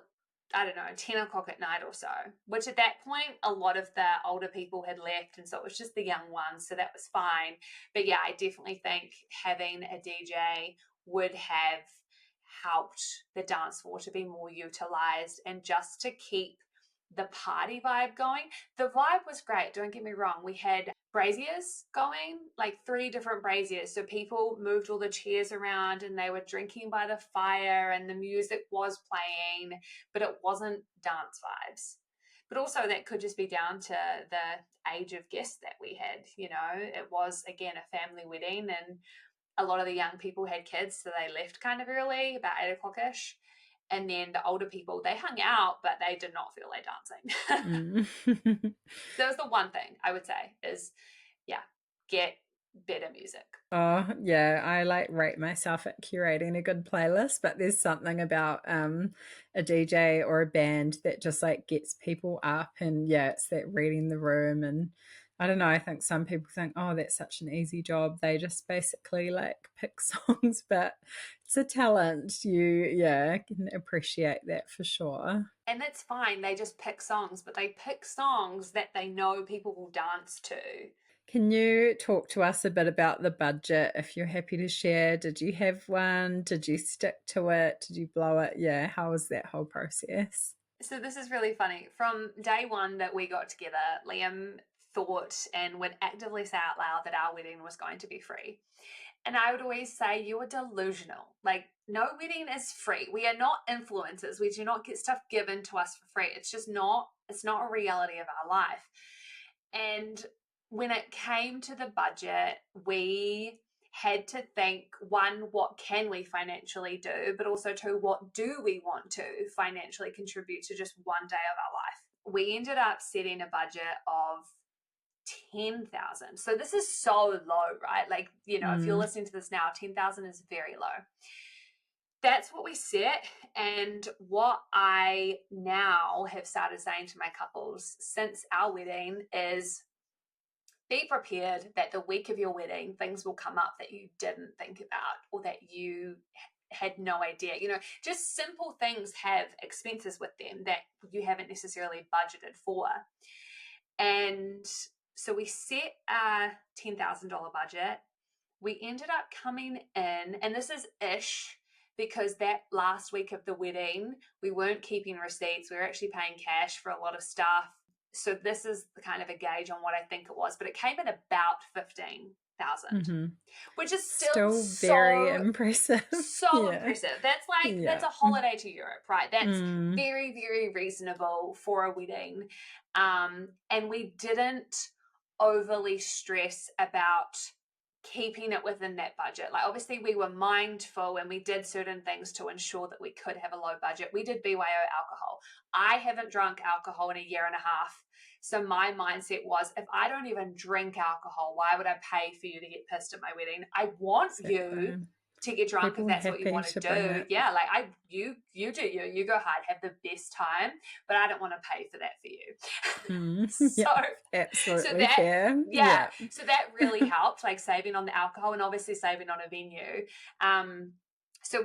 I don't know, 10 o'clock at night or so, which at that point, a lot of the older people had left. And so it was just the young ones. So that was fine. But yeah, I definitely think having a DJ would have helped the dance floor to be more utilized and just to keep the party vibe going. The vibe was great, don't get me wrong. We had braziers going, like 3 different braziers. So people moved all the chairs around and they were drinking by the fire and the music was playing, but it wasn't dance vibes. But also that could just be down to the age of guests that we had. You know, it was, again, a family wedding, and a lot of the young people had kids, so they left kind of early, about 8 o'clock-ish. And then the older people, they hung out, but they did not feel like dancing. That was the one thing I would say is, yeah, get better music. Oh, yeah, I like rate myself at curating a good playlist, but there's something about a DJ or a band that just like gets people up, and yeah, it's that reading the room. And I don't know, I think some people think, oh, that's such an easy job. They just basically like pick songs, but it's a talent. Yeah, can appreciate that for sure. And that's fine. They just pick songs, but they pick songs that they know people will dance to. Can you talk to us a bit about the budget, if you're happy to share? Did you have one? Did you stick to it? Did you blow it? Yeah, how was that whole process? So this is really funny. From day one that we got together, Liam thought and would actively say out loud that our wedding was going to be free. And I would always say, you are delusional. Like, no wedding is free. We are not influencers. We do not get stuff given to us for free. It's just not, it's not a reality of our life. And when it came to the budget, we had to think, one, what can we financially do, but also two, what do we want to financially contribute to just one day of our life? We ended up setting a budget of 10,000. So this is so low, right? Like, you know, if you're listening to this now, 10,000 is very low. That's what we set. And what I now have started saying to my couples since our wedding is, be prepared that the week of your wedding, things will come up that you didn't think about or that you had no idea. You know, just simple things have expenses with them that you haven't necessarily budgeted for. And so we set a $10,000 budget. We ended up coming in, and this is ish, because that last week of the wedding, we weren't keeping receipts. We were actually paying cash for a lot of stuff. So this is the kind of a gauge on what I think it was, but it came in about 15,000, which is still very impressive. So impressive. That's like, that's a holiday to Europe, right? That's very, very reasonable for a wedding. And we didn't overly stress about keeping it within that budget. Like, obviously we were mindful and we did certain things to ensure that we could have a low budget. We did BYO alcohol. I haven't drunk alcohol in a year and a half. So my mindset was, if I don't even drink alcohol, why would I pay for you to get pissed at my wedding? I want you to get drunk. People, if that's what you want to do. Yeah, like you do you go hard, have the best time, but I don't want to pay for that for you. So absolutely so that, fair. So that really helped, like saving on the alcohol and obviously saving on a venue. So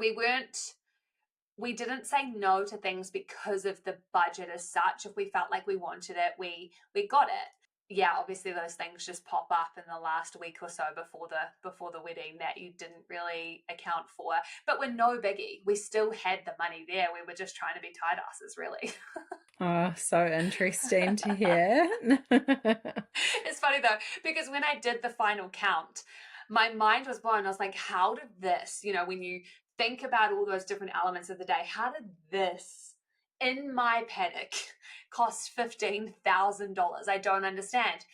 we didn't say no to things because of the budget as such. If we felt like we wanted it, we got it. Yeah, obviously those things just pop up in the last week or so before the wedding that you didn't really account for. But we're no biggie. We still had the money there. We were just trying to be tight asses, really. Oh, so interesting to hear. It's funny though, because when I did the final count, my mind was blown. I was like, how did this, you know, when you think about all those different elements of the day, how did this, in my panic, cost $15,000? I don't understand.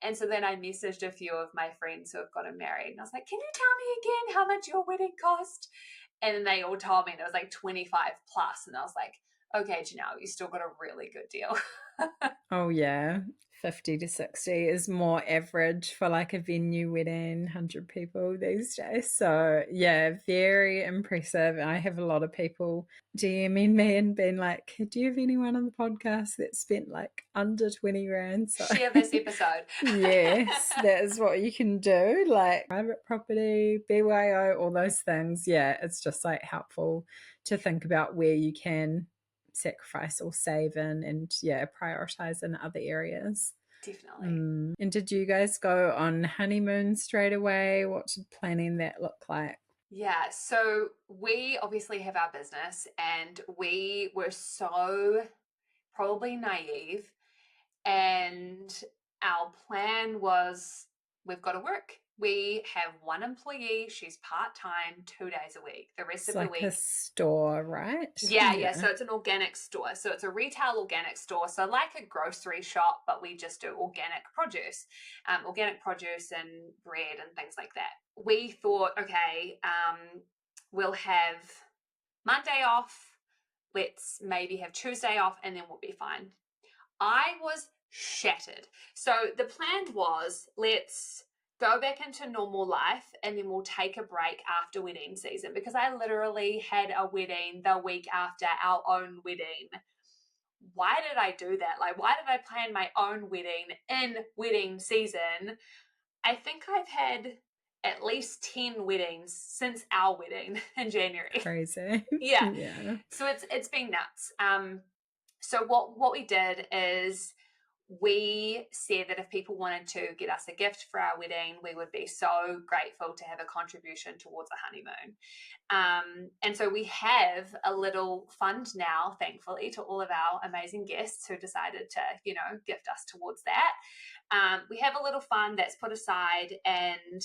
And so then I messaged a few of my friends who have gotten married, and I was like, can you tell me again how much your wedding cost? And then they all told me, and it was like 25 plus. And I was like, okay, Johnelle, you still got a really good deal. Oh yeah, 50 to 60 is more average for like a venue wedding, 100 people these days. So yeah, very impressive. I have a lot of people DMing me and being like, do you have anyone on the podcast that spent like under 20 grand? So share this episode. Yes, that is what you can do, like private property, BYO, all those things. Yeah, it's just like helpful to think about where you can sacrifice or save in, and prioritize in other areas. Definitely. And did you guys go on honeymoon straight away? What did planning that look like? Yeah, so we obviously have our business, and we were so probably naive, and our plan was, we've got to work We have one employee. She's part-time, 2 days a week. The rest It's of the like week. a store, right? Yeah. So it's an organic store. So it's a retail organic store. So like a grocery shop, but we just do organic produce and bread and things like that. We thought, okay, we'll have Monday off. Let's maybe have Tuesday off, and then we'll be fine. I was shattered. So the plan was, let's go back into normal life and then we'll take a break after wedding season, because I literally had a wedding the week after our own wedding. Why did I do that? Like, why did I plan my own wedding in wedding season? I think I've had at least 10 weddings since our wedding in January. Crazy. Yeah. Yeah. So it's been nuts. So what we did is we said that if people wanted to get us a gift for our wedding, we would be so grateful to have a contribution towards a honeymoon. And so we have a little fund now, thankfully, to all of our amazing guests who decided to, gift us towards that. We have a little fund that's put aside, and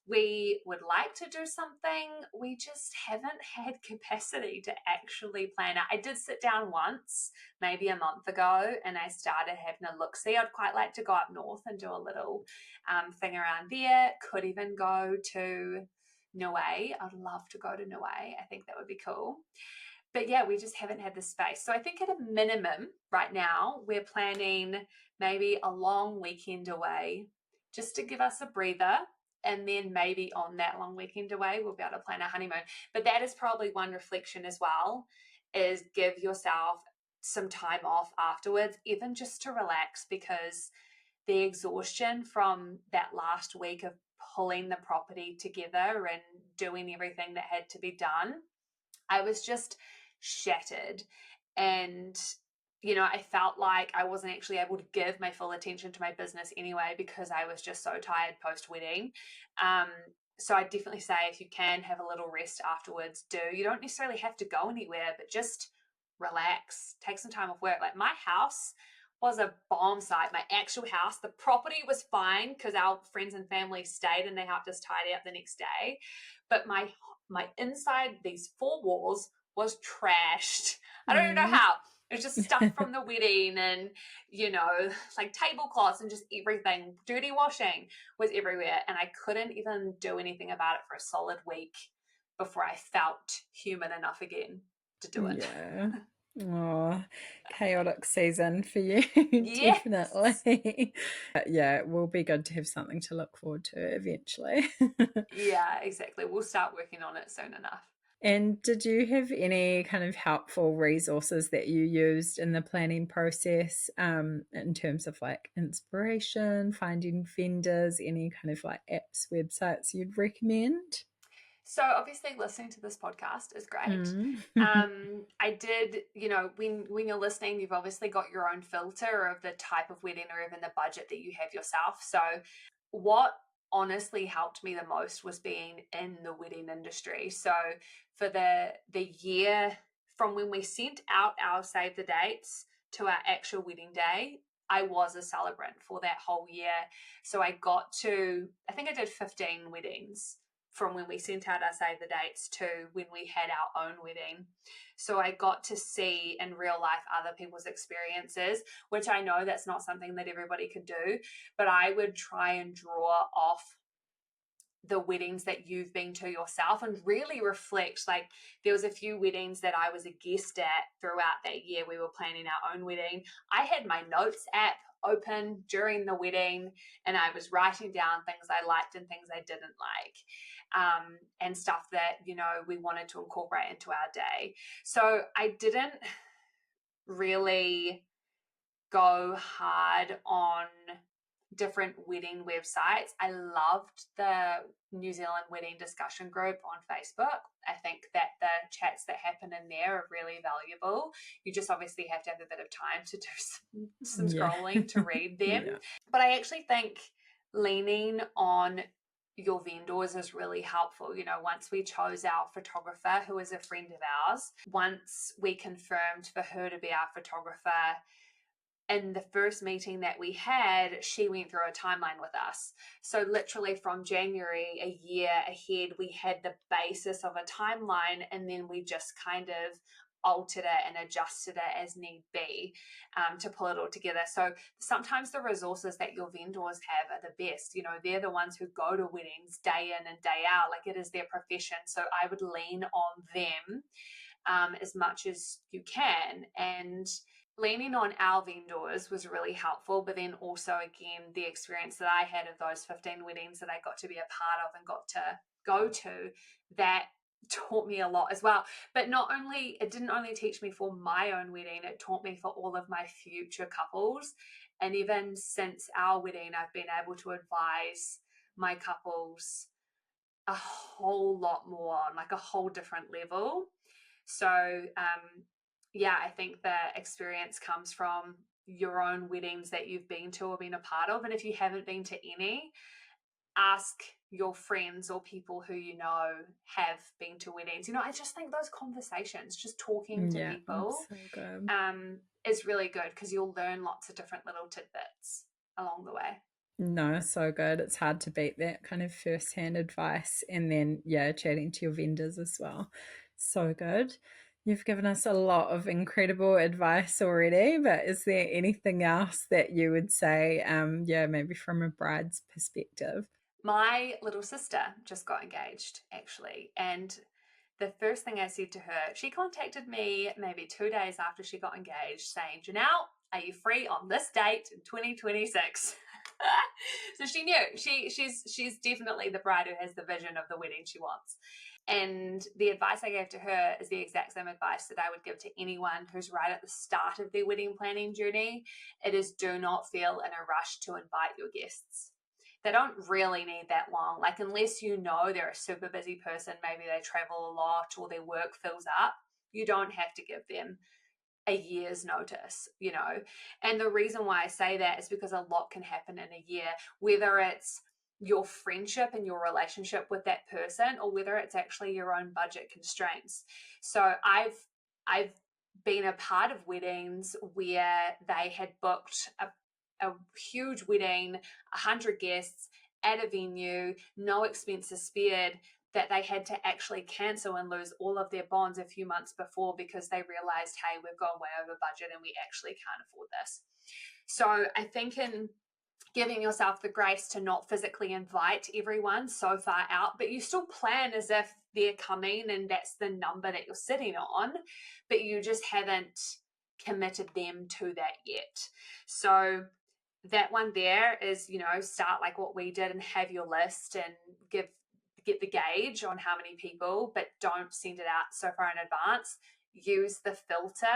we would like to do something. We just haven't had capacity to actually plan it. I did sit down once, maybe a month ago, and I started having a look-see. I'd quite like to go up north and do a little thing around there. Could even go to Niue. I'd love to go to Niue. I think that would be cool. But yeah, we just haven't had the space. So I think at a minimum right now, we're planning maybe a long weekend away just to give us a breather. And then maybe on that long weekend away, we'll be able to plan a honeymoon. But that is probably one reflection as well, is give yourself some time off afterwards, even just to relax, because the exhaustion from that last week of pulling the property together and doing everything that had to be done, I was just shattered. And I felt like I wasn't actually able to give my full attention to my business anyway, because I was just so tired post-wedding. So I definitely say, if you can have a little rest afterwards, do. You don't necessarily have to go anywhere, but just relax, take some time off work. Like, my house was a bomb site. My actual house, the property was fine because our friends and family stayed and they helped us tidy up the next day. But my inside, these four walls, was trashed. I don't even know how. It was just stuff from the wedding, and, like tablecloths and just everything. Dirty washing was everywhere. And I couldn't even do anything about it for a solid week before I felt human enough again to do it. Yeah. Oh, chaotic season for you. Yes. Definitely. But yeah, it will be good to have something to look forward to eventually. Yeah, exactly. We'll start working on it soon enough. And did you have any kind of helpful resources that you used in the planning process, in terms of like inspiration, finding vendors, any kind of like apps, websites you'd recommend? So obviously listening to this podcast is great. I did, when you're listening, you've obviously got your own filter of the type of wedding or even the budget that you have yourself. So what honestly helped me the most was being in the wedding industry. So for the year from when we sent out our save the dates to our actual wedding day, I was a celebrant for that whole year. So I think I did 15 weddings from when we sent out our save the dates to when we had our own wedding. So I got to see in real life other people's experiences, which I know that's not something that everybody could do, but I would try and draw off the weddings that you've been to yourself and really reflect. Like, there was a few weddings that I was a guest at throughout that year. We were planning our own wedding. I had my notes app open during the wedding, and I was writing down things I liked and things I didn't like, and stuff that, we wanted to incorporate into our day. So I didn't really go hard on different wedding websites. I loved the New Zealand wedding discussion group on Facebook. I think that the chats that happen in there are really valuable. You just obviously have to have a bit of time to do some scrolling to read them. Yeah. But I actually think leaning on your vendors is really helpful. Once we chose our photographer, who is a friend of ours, once we confirmed for her to be our photographer, in the first meeting that we had, she went through a timeline with us. So literally from January, a year ahead, we had the basis of a timeline, and then we just kind of altered it and adjusted it as need be, to pull it all together. So sometimes the resources that your vendors have are the best. You know, they're the ones who go to weddings day in and day out. Like, it is their profession. So I would lean on them as much as you can. And leaning on our vendors was really helpful. But then also, again, the experience that I had of those 15 weddings that I got to be a part of and got to go to, that taught me a lot as well. But it didn't only teach me for my own wedding, it taught me for all of my future couples. And even since our wedding, I've been able to advise my couples a whole lot more on like a whole different level. So yeah, I think the experience comes from your own weddings that you've been to or been a part of. And if you haven't been to any, ask your friends or people who you know have been to weddings. You know, I just think those conversations, just talking to Yeah, people, so good. is really good, because you'll learn lots of different little tidbits along the way. No, so good. It's hard to beat that kind of first-hand advice, and then, yeah, chatting to your vendors as well. So good. You've given us a lot of incredible advice already, but is there anything else that you would say, yeah, maybe from a bride's perspective? My little sister just got engaged, actually. And the first thing I said to her, she contacted me maybe 2 days after she got engaged saying, Johnelle, are you free on this date in 2026? So she knew she's definitely the bride who has the vision of the wedding she wants. And the advice I gave to her is the exact same advice that I would give to anyone who's right at the start of their wedding planning journey. It is, do not feel in a rush to invite your guests. They don't really need that long. Like, unless you know they're a super busy person, maybe they travel a lot or their work fills up, you don't have to give them a year's notice, you know. And the reason why I say that is because a lot can happen in a year, whether it's your friendship and your relationship with that person, or whether it's actually your own budget constraints. So I've been a part of weddings where they had booked a huge wedding, 100 guests at a venue, no expenses spared, that they had to actually cancel and lose all of their bonds a few months before because they realized, hey, we've gone way over budget and we actually can't afford this. So I think in giving yourself the grace to not physically invite everyone so far out, but you still plan as if they're coming and that's the number that you're sitting on, but you just haven't committed them to that yet. So that one there is, you know, start like what we did and have your list and get the gauge on how many people, but don't send it out so far in advance. Use the filter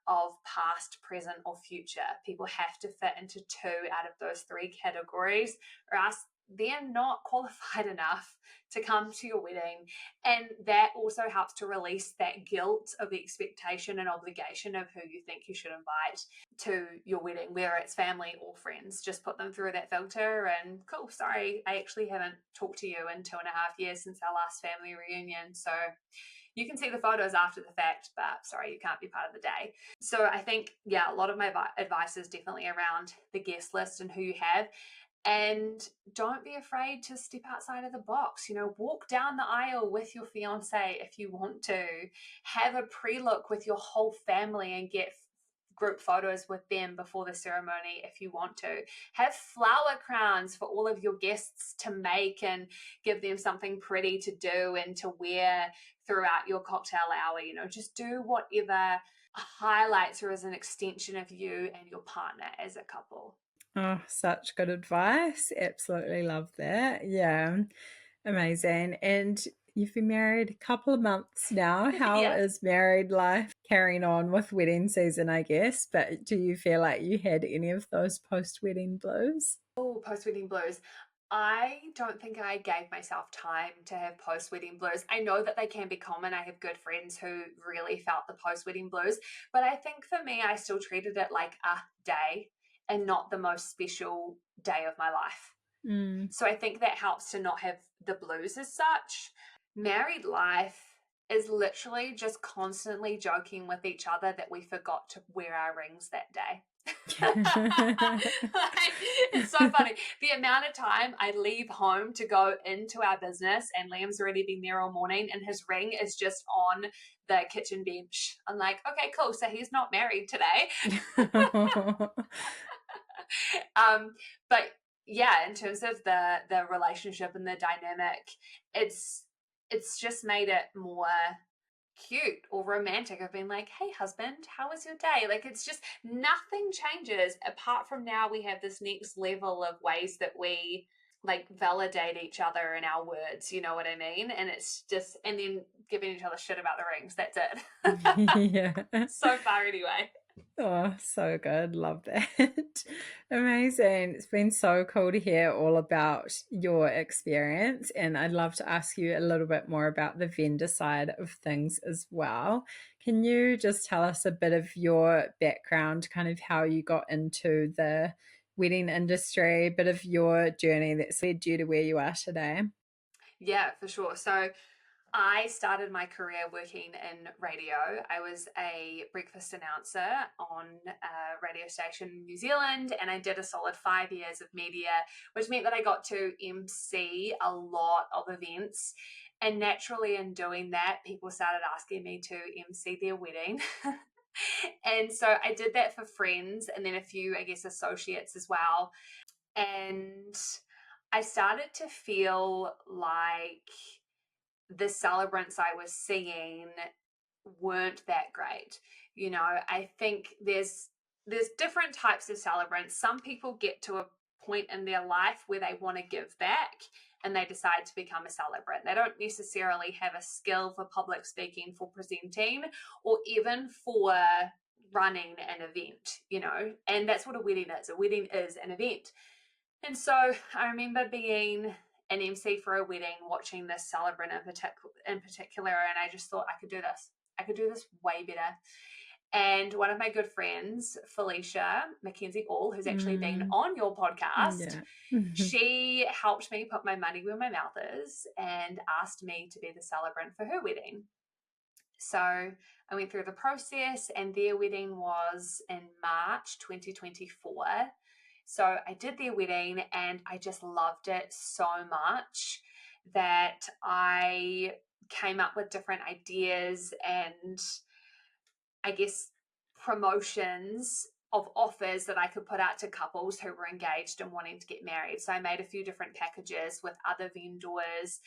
of past, present, or future. People have to fit into 2 out of those 3 categories, or else they're not qualified enough to come to your wedding. And that also helps to release that guilt of the expectation and obligation of who you think you should invite to your wedding, whether it's family or friends. Just put them through that filter and cool, sorry, I actually haven't talked to you in 2.5 years since our last family reunion. So you can see the photos after the fact, but sorry, you can't be part of the day. So I think, yeah, a lot of my advice is definitely around the guest list and who you have. And don't be afraid to step outside of the box. You know, walk down the aisle with your fiance if you want to. Have a pre-look with your whole family and get group photos with them before the ceremony if you want to. Have flower crowns for all of your guests to make and give them something pretty to do and to wear throughout your cocktail hour. You know, just do whatever highlights or is an extension of you and your partner as a couple. Oh, such good advice. Absolutely love that. Yeah, amazing. And you've been married a couple of months now. How Yeah. is married life carrying on with wedding season, I guess? But do you feel like you had any of those post-wedding blues? Oh, post-wedding blues. I don't think I gave myself time to have post-wedding blues. I know that they can be common. I have good friends who really felt the post-wedding blues, but I think for me, I still treated it like a day and not the most special day of my life. Mm. So I think that helps to not have the blues as such. Married life is literally just constantly joking with each other that we forgot to wear our rings that day. Like, it's so funny. The amount of time I leave home to go into our business and Liam's already been there all morning and his ring is just on the kitchen bench. I'm like, okay, cool. So he's not married today. But yeah, in terms of the relationship and the dynamic, it's just made it more cute or romantic. I've been like, hey husband, how was your day? Like, it's just nothing changes apart from now we have this next level of ways that we like validate each other in our words, you know what I mean? And it's just, and then giving each other shit about the rings, that's it. Yeah. So far anyway. Oh, so good. Love that. Amazing. It's been so cool to hear all about your experience. And I'd love to ask you a little bit more about the vendor side of things as well. Can you just tell us a bit of your background, kind of how you got into the wedding industry, a bit of your journey that's led you to where you are today? Yeah, for sure. So I started my career working in radio. I was a breakfast announcer on a radio station in New Zealand, and I did a solid 5 years of media, which meant that I got to MC a lot of events. And naturally, in doing that, people started asking me to MC their wedding. And so I did that for friends and then a few, I guess, associates as well. And I started to feel like the celebrants I was seeing weren't that great. You know, I think there's different types of celebrants. Some people get to a point in their life where they want to give back and they decide to become a celebrant. They don't necessarily have a skill for public speaking, for presenting, or even for running an event, you know, and that's what a wedding is. A wedding is an event. And so I remember being an MC for a wedding, watching this celebrant in particular, and I just thought I could do this. I could do this way better. And one of my good friends, Felicia Mackenzie All, who's actually been on your podcast, Yeah. she helped me put my money where my mouth is and asked me to be the celebrant for her wedding. So I went through the process, and their wedding was in March 2024. So I did their wedding and I just loved it so much that I came up with different ideas and I guess promotions of offers that I could put out to couples who were engaged and wanting to get married. So I made a few different packages with other vendors,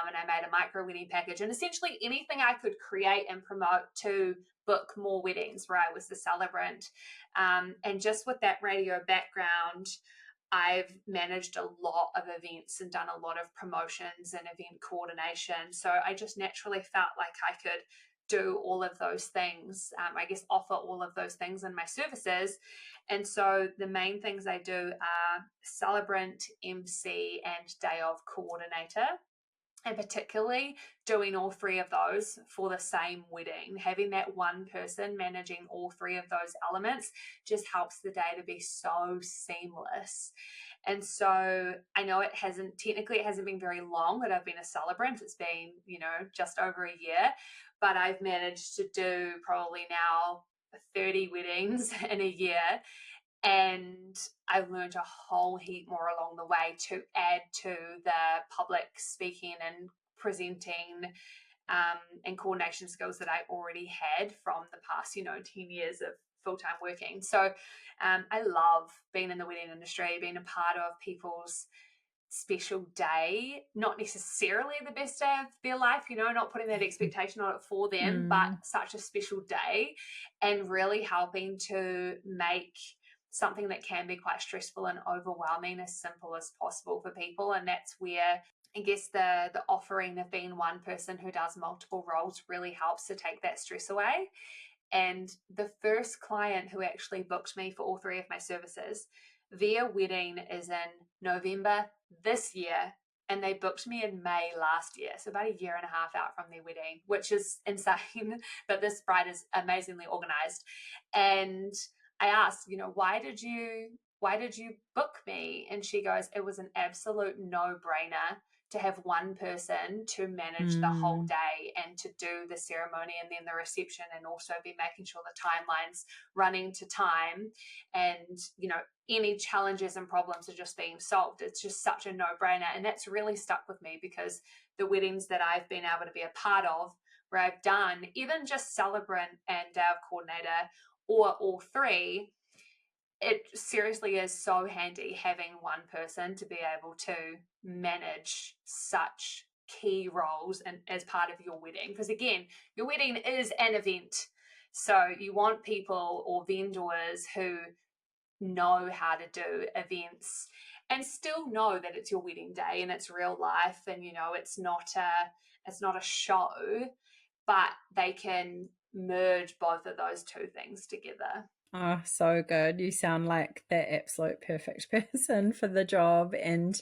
and I made a micro wedding package, and essentially anything I could create and promote to book more weddings where I was the celebrant. And just with that radio background, I've managed a lot of events and done a lot of promotions and event coordination. So I just naturally felt like I could do all of those things, I guess offer all of those things in my services. And so the main things I do are celebrant, MC, and day of coordinator. And particularly doing all three of those for the same wedding, having that one person managing all three of those elements just helps the day to be so seamless. And so I know it hasn't been very long that I've been a celebrant. It's been, just over a year, but I've managed to do probably now 30 weddings in a year. And I've learned a whole heap more along the way to add to the public speaking and presenting and coordination skills that I already had from the past, 10 years of full-time working. So I love being in the wedding industry, being a part of people's special day, not necessarily the best day of their life, not putting that expectation on it for them, but such a special day, and really helping to make something that can be quite stressful and overwhelming as simple as possible for people. And that's where I guess the offering of being one person who does multiple roles really helps to take that stress away. And the first client who actually booked me for all three of my services, their wedding is in November this year, and they booked me in May last year, so about a year and a half out from their wedding, which is insane. But this bride is amazingly organized. And I asked, why did you book me? And she goes, it was an absolute no-brainer to have one person to manage the whole day and to do the ceremony and then the reception, and also be making sure the timeline's running to time, and any challenges and problems are just being solved. It's just such a no-brainer, and that's really stuck with me, because the weddings that I've been able to be a part of, where I've done even just celebrant and day of coordinator, or all three, it seriously is so handy having one person to be able to manage such key roles and as part of your wedding. Because again, your wedding is an event, so you want people or vendors who know how to do events and still know that it's your wedding day and it's real life, and it's not a show, but they can merge both of those two things together. Oh, so good. You sound like the absolute perfect person for the job. And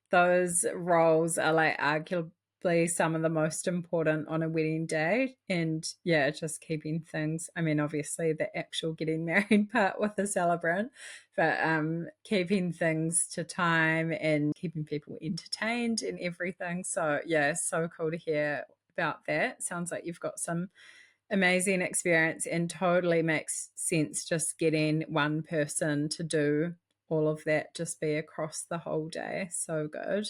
those roles are like arguably some of the most important on a wedding day. And yeah, just keeping things, I mean, obviously the actual getting married part with the celebrant, but keeping things to time and keeping people entertained and everything. So yeah, so cool to hear about that. Sounds like you've got some amazing experience, and totally makes sense just getting one person to do all of that, just be across the whole day. So good.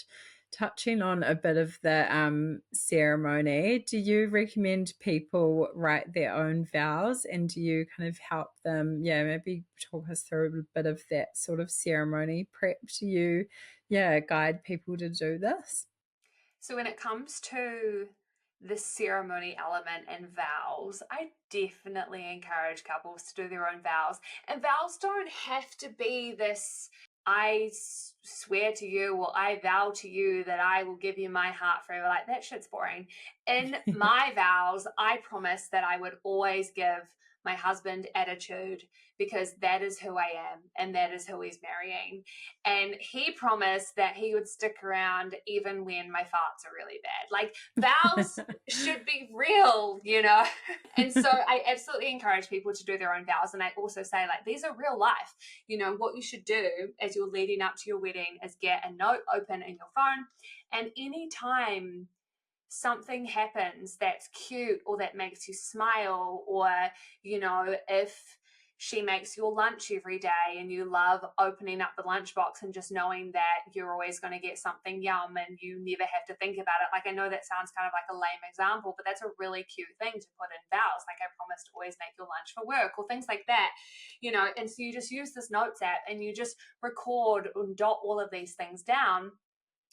Touching on a bit of the ceremony, do you recommend people write their own vows, and do you kind of help them, maybe talk us through a bit of that sort of ceremony prep? Do you guide people to do this? So when it comes to the ceremony element and vows, I definitely encourage couples to do their own vows. And vows don't have to be this, I swear to you, or I vow to you that I will give you my heart forever. Like, that shit's boring. In my vows, I promised that I would always give my husband attitude, because that is who I am and that is who he's marrying. And he promised that he would stick around even when my farts are really bad. Like, vows should be real, And so I absolutely encourage people to do their own vows. And I also say, like, these are real life. What you should do as you're leading up to your wedding is get a note open in your phone, and anytime something happens that's cute or that makes you smile, or if she makes your lunch every day and you love opening up the lunchbox and just knowing that you're always going to get something yum and you never have to think about it. Like, I know that sounds kind of like a lame example, but that's a really cute thing to put in vows. Like, I promise to always make your lunch for work, or things like that, and so you just use this notes app and you just record and dot all of these things down.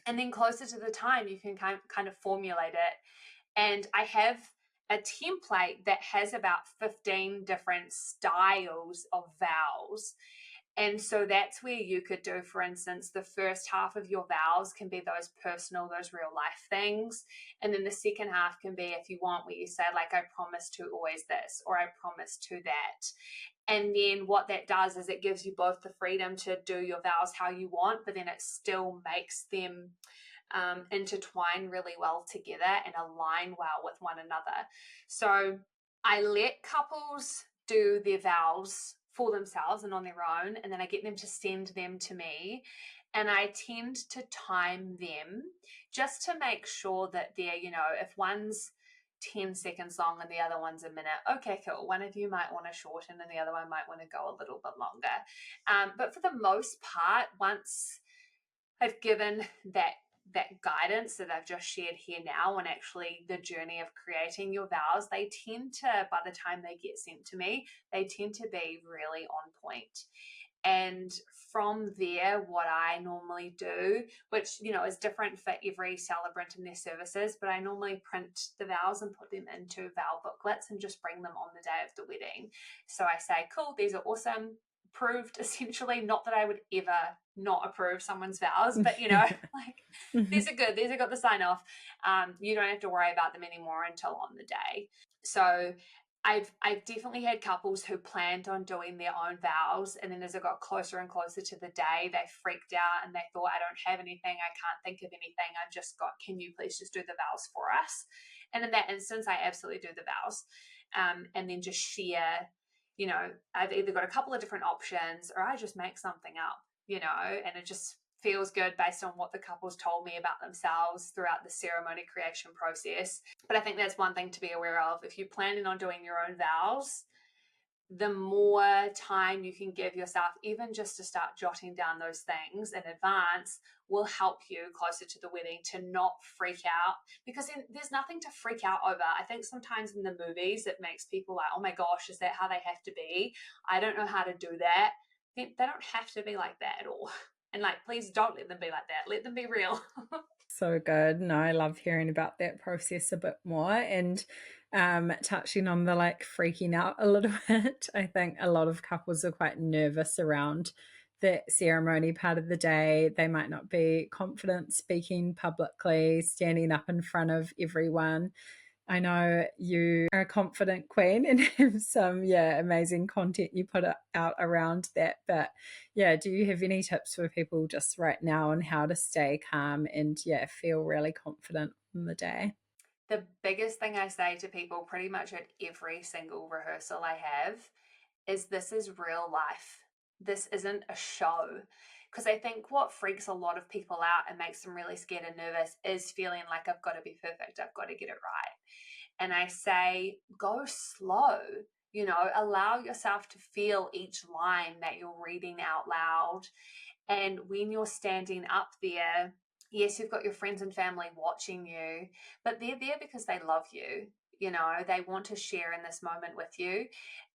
And then closer to the time, you can kind of formulate it. And I have a template that has about 15 different styles of vows. And so that's where you could do, for instance, the first half of your vows can be those personal, those real life things. And then the second half can be, if you want, where you say, like, I promise to always this, or I promise to that. And then what that does is it gives you both the freedom to do your vows how you want, but then it still makes them intertwine really well together and align well with one another. So I let couples do their vows for themselves and on their own, and then I get them to send them to me, and I tend to time them just to make sure that they're, if one's 10 seconds long and the other one's a minute, okay, cool, one of you might want to shorten and the other one might want to go a little bit longer. But for the most part, once I've given that guidance that I've just shared here now, and actually the journey of creating your vows, they tend to, by the time they get sent to me, they tend to be really on point. And from there, what I normally do, which, is different for every celebrant and their services, but I normally print the vows and put them into vow booklets and just bring them on the day of the wedding. So I say, cool, these are awesome, approved, essentially. Not that I would ever not approve someone's vows, but like, these are good, these have got the sign off. You don't have to worry about them anymore until on the day. So I've definitely had couples who planned on doing their own vows, and then as it got closer and closer to the day, they freaked out and they thought, I don't have anything, I can't think of anything, I've just got, can you please just do the vows for us? And in that instance, I absolutely do the vows, and then just share, I've either got a couple of different options, or I just make something up, and it just feels good based on what the couples told me about themselves throughout the ceremony creation process. But I think that's one thing to be aware of. If you're planning on doing your own vows, the more time you can give yourself, even just to start jotting down those things in advance, will help you closer to the wedding to not freak out, because there's nothing to freak out over. I think sometimes in the movies it makes people like, oh my gosh, is that how they have to be? I don't know how to do that. They don't have to be like that at all. And like, please don't let them be like that. Let them be real. So good. No, I love hearing about that process a bit more, and touching on the like freaking out a little bit. I think a lot of couples are quite nervous around the ceremony part of the day. They might not be confident speaking publicly, standing up in front of everyone. I know you are a confident queen and have some, amazing content you put out around that. But do you have any tips for people just right now on how to stay calm and, feel really confident on the day? The biggest thing I say to people pretty much at every single rehearsal I have is this is real life. This isn't a show. Because I think what freaks a lot of people out and makes them really scared and nervous is feeling like I've got to be perfect. I've got to get it right. And I say, go slow, allow yourself to feel each line that you're reading out loud. And when you're standing up there, yes, you've got your friends and family watching you, but they're there because they love you. They want to share in this moment with you.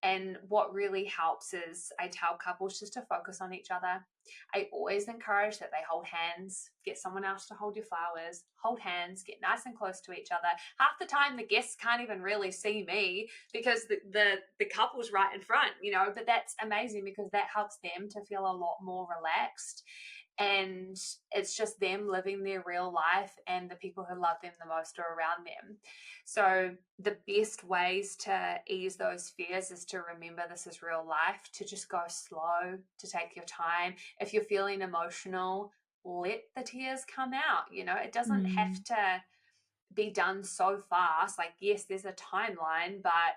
And what really helps is I tell couples just to focus on each other. I always encourage that they hold hands, get someone else to hold your flowers, hold hands, get nice and close to each other. Half the time the guests can't even really see me because the couple's right in front, but that's amazing because that helps them to feel a lot more relaxed. And it's just them living their real life, and the people who love them the most are around them. So the best ways to ease those fears is to remember this is real life, to just go slow, to take your time. If you're feeling emotional, let the tears come out. It doesn't have to be done so fast. Like, yes, there's a timeline, but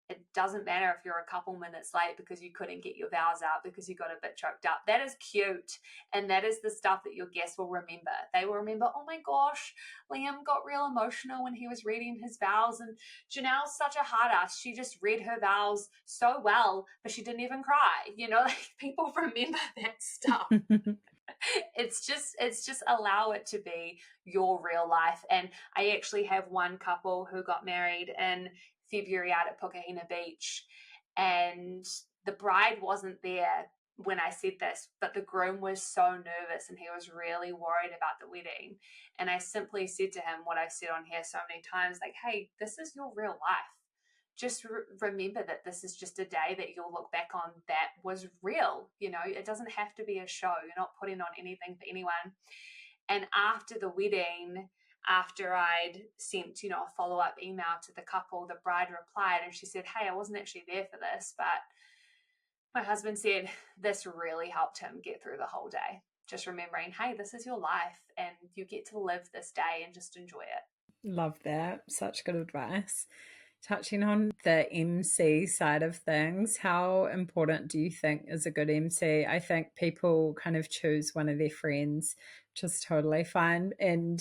it doesn't matter if you're a couple minutes late because you couldn't get your vows out because you got a bit choked up. That is cute. And that is the stuff that your guests will remember. They will remember, oh my gosh, Liam got real emotional when he was reading his vows. And Johnelle's such a hard ass. She just read her vows so well, but she didn't even cry. Like, people remember that stuff. It's just allow it to be your real life. And I actually have one couple who got married in February out at Pukahina Beach, and the bride wasn't there when I said this, but the groom was so nervous and he was really worried about the wedding. And I simply said to him what I've said on here so many times, like, hey, this is your real life. Just remember that this is just a day that you'll look back on that was real. It doesn't have to be a show. You're not putting on anything for anyone. And after the wedding, after I'd sent, a follow-up email to the couple, the bride replied and she said, hey, I wasn't actually there for this, but my husband said this really helped him get through the whole day. Just remembering, hey, this is your life and you get to live this day and just enjoy it. Love that. Such good advice. Touching on the MC side of things, how important do you think is a good MC? I think people kind of choose one of their friends, which is totally fine, and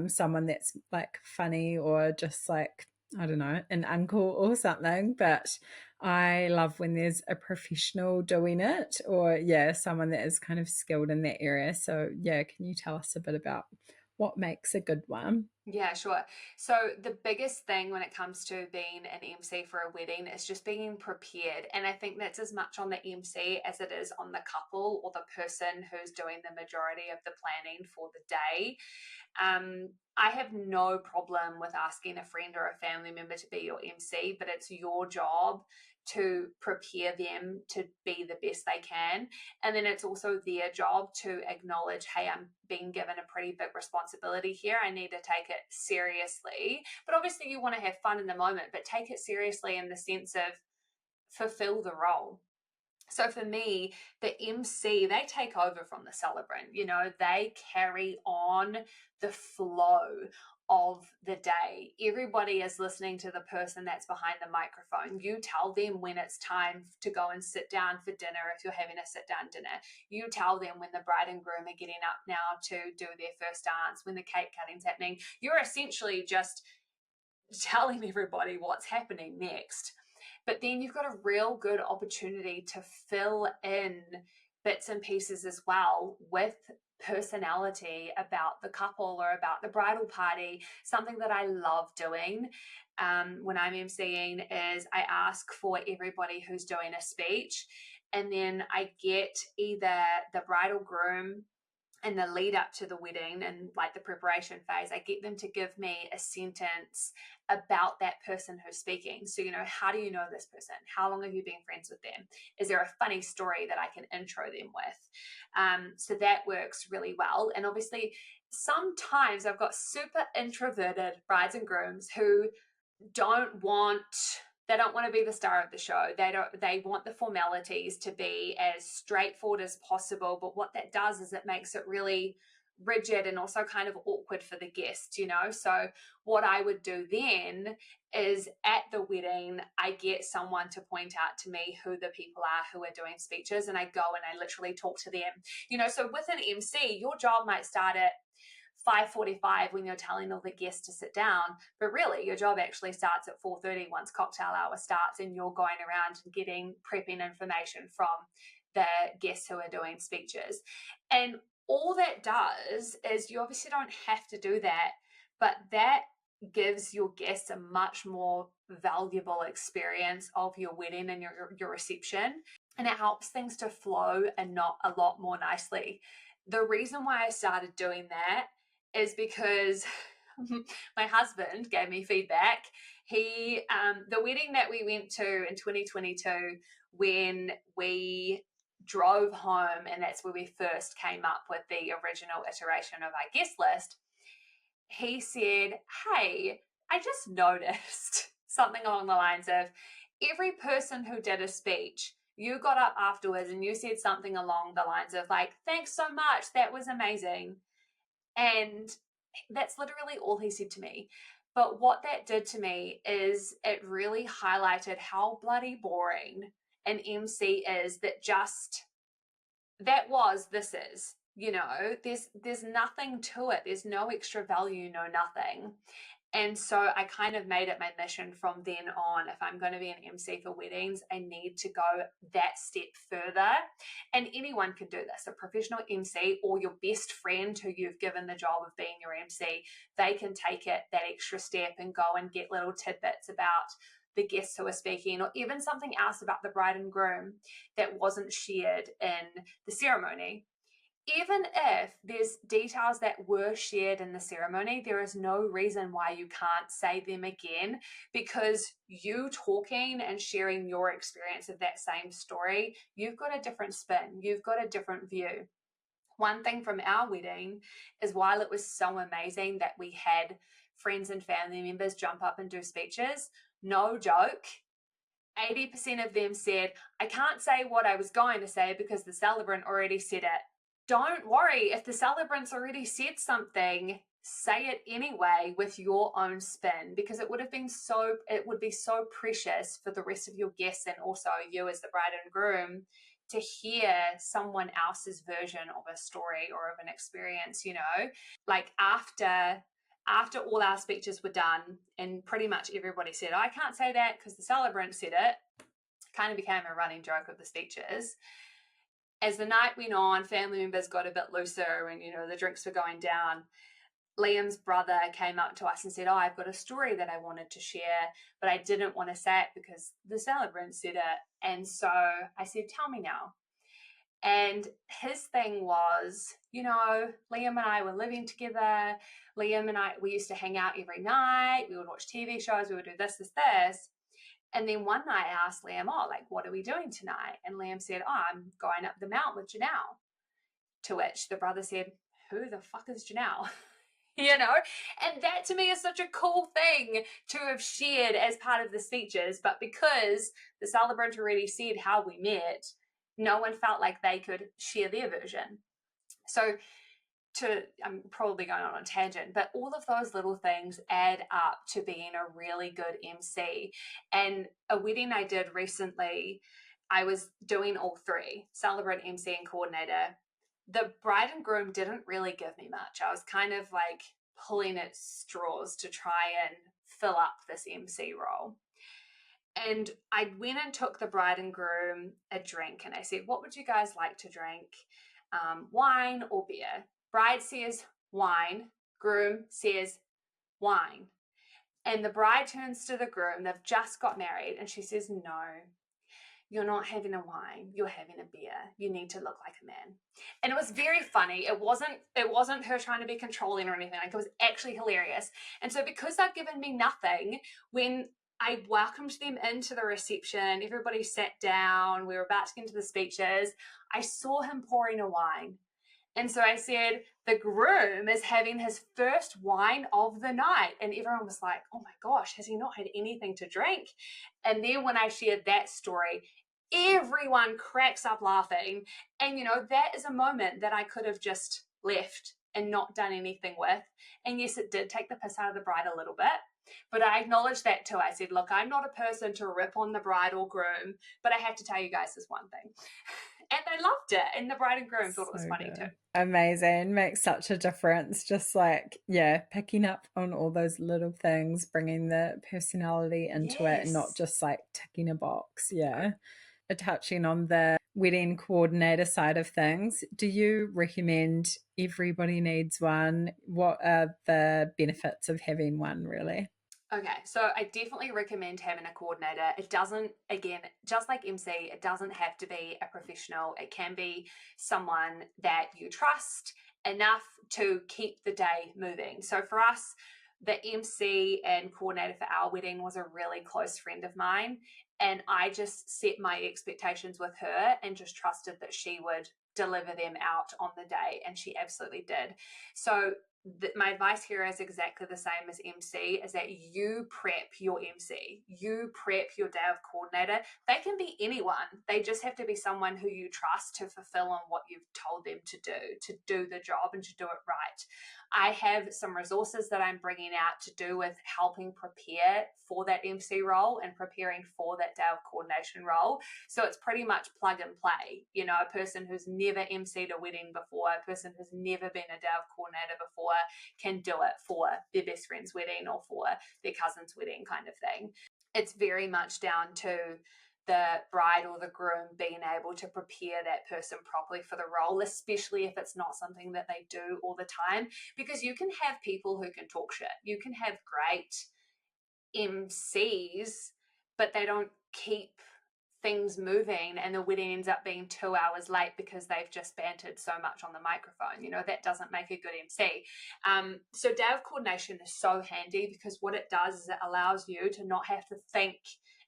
someone that's like funny or just like, I don't know, an uncle or something. But I love when there's a professional doing it, or someone that is kind of skilled in that area. So can you tell us a bit about what makes a good one? Yeah, sure. So the biggest thing when it comes to being an MC for a wedding is just being prepared. And I think that's as much on the MC as it is on the couple or the person who's doing the majority of the planning for the day. I have no problem with asking a friend or a family member to be your MC, but it's your job to prepare them to be the best they can. And then it's also their job to acknowledge, hey, I'm being given a pretty big responsibility here. I need to take it seriously. But obviously you want to have fun in the moment, but take it seriously in the sense of fulfill the role. So for me, the MC, they take over from the celebrant, they carry on the flow of the day. Everybody is listening to the person that's behind the microphone. You tell them when it's time to go and sit down for dinner if you're having a sit down dinner. You tell them when the bride and groom are getting up now to do their first dance, when the cake cutting's happening. You're essentially just telling everybody what's happening next. But then you've got a real good opportunity to fill in bits and pieces as well with personality about the couple or about the bridal party. Something that I love doing when I'm emceeing is I ask for everybody who's doing a speech, and then I get either the bridal groom in the lead up to the wedding and like the preparation phase, I get them to give me a sentence about that person who's speaking. So, how do you know this person? How long have you been friends with them? Is there a funny story that I can intro them with? So that works really well. And obviously, sometimes I've got super introverted brides and grooms who they don't want to be the star of the show. They want the formalities to be as straightforward as possible. But what that does is it makes it really rigid and also kind of awkward for the guests, So what I would do then is at the wedding, I get someone to point out to me who the people are who are doing speeches, and I go and I literally talk to them. So with an MC, your job might start at 5:45 when you're telling all the guests to sit down, but really your job actually starts at 4:30 once cocktail hour starts, and you're going around and prepping information from the guests who are doing speeches. And all that does is, you obviously don't have to do that, but that gives your guests a much more valuable experience of your wedding and your reception, and it helps things to flow and not a lot more nicely. The reason why I started doing that is because my husband gave me feedback. The wedding that we went to in 2022, when we drove home, and that's where we first came up with the original iteration of our guest list, he said, "Hey, I just noticed," something along the lines of, every person who did a speech, you got up afterwards and you said something along the lines of like, "Thanks so much, that was amazing." And that's literally all he said to me. But what that did to me is it really highlighted how bloody boring an MC is. This is, there's nothing to it. There's no extra value, no nothing. And so I kind of made it my mission from then on, if I'm going to be an MC for weddings, I need to go that step further. And anyone can do this, a professional MC or your best friend who you've given the job of being your MC, they can take it that extra step and go and get little tidbits about the guests who are speaking, or even something else about the bride and groom that wasn't shared in the ceremony. Even if there's details that were shared in the ceremony, there is no reason why you can't say them again, because you talking and sharing your experience of that same story, you've got a different spin, you've got a different view. One thing from our wedding is, while it was so amazing that we had friends and family members jump up and do speeches, no joke, 80% of them said, "I can't say what I was going to say because the celebrant already said it." Don't worry, if the celebrant's already said something, say it anyway with your own spin, because it would be so precious for the rest of your guests and also you as the bride and groom to hear someone else's version of a story or of an experience, Like after all our speeches were done and pretty much everybody said, "I can't say that because the celebrant said it," kind of became a running joke of the speeches. As the night went on, family members got a bit looser and, the drinks were going down. Liam's brother came up to us and said, "Oh, I've got a story that I wanted to share, but I didn't want to say it because the celebrant said it." And so I said, "Tell me now." And his thing was, Liam and I were living together. Liam and I, we used to hang out every night. We would watch TV shows. We would do this. And then one night I asked Liam, "What are we doing tonight?" And Liam said, "Oh, I'm going up the mountain with Johnelle." To which the brother said, "Who the fuck is Johnelle?" And that to me is such a cool thing to have shared as part of the speeches. But because the celebrant already said how we met, no one felt like they could share their version. So I'm probably going on a tangent, but all of those little things add up to being a really good MC. And a wedding I did recently, I was doing all three: celebrant, MC, and coordinator. The bride and groom didn't really give me much. I was kind of like pulling at straws to try and fill up this MC role. And I went and took the bride and groom a drink, and I said, what would you guys like to drink? Wine or beer? Bride says wine, groom says wine. And the bride turns to the groom, they've just got married, and she says, no, you're not having a wine, you're having a beer. You need to look like a man. And it was very funny. It wasn't her trying to be controlling or anything. Like, it was actually hilarious. And so because they've given me nothing, when I welcomed them into the reception, everybody sat down, we were about to get into the speeches, I saw him pouring a wine. And so I said, the groom is having his first wine of the night. And everyone was like, oh my gosh, has he not had anything to drink? And then when I shared that story, everyone cracks up laughing. And, that is a moment that I could have just left and not done anything with. And yes, it did take the piss out of the bride a little bit. But I acknowledged that too. I said, look, I'm not a person to rip on the bride or groom, but I have to tell you guys this one thing. And they loved it. And the bride and groom thought it was funny too. Amazing. Makes such a difference. Just like, picking up on all those little things, bringing the personality into it and not just like ticking a box. Yeah. Touching on the wedding coordinator side of things, do you recommend everybody needs one? What are the benefits of having one, really? Okay, so I definitely recommend having a coordinator. It doesn't, again, just like MC, it doesn't have to be a professional. It can be someone that you trust enough to keep the day moving. So for us, the MC and coordinator for our wedding was a really close friend of mine. And I just set my expectations with her and just trusted that she would deliver them out on the day. And she absolutely did. So my advice here is exactly the same as MC, is that you prep your MC, you prep your day of coordinator. They can be anyone. They just have to be someone who you trust to fulfill on what you've told them to do the job and to do it right. I have some resources that I'm bringing out to do with helping prepare for that MC role and preparing for that day of coordination role. So it's pretty much plug and play. A person who's never MC'd a wedding before, a person who's never been a day of coordinator before can do it for their best friend's wedding or for their cousin's wedding kind of thing. It's very much down to the bride or the groom being able to prepare that person properly for the role, especially if it's not something that they do all the time, because you can have people who can talk shit. You can have great MCs, but they don't keep things moving and the wedding ends up being 2 hours late because they've just bantered so much on the microphone. That doesn't make a good MC. So day of coordination is so handy because what it does is it allows you to not have to think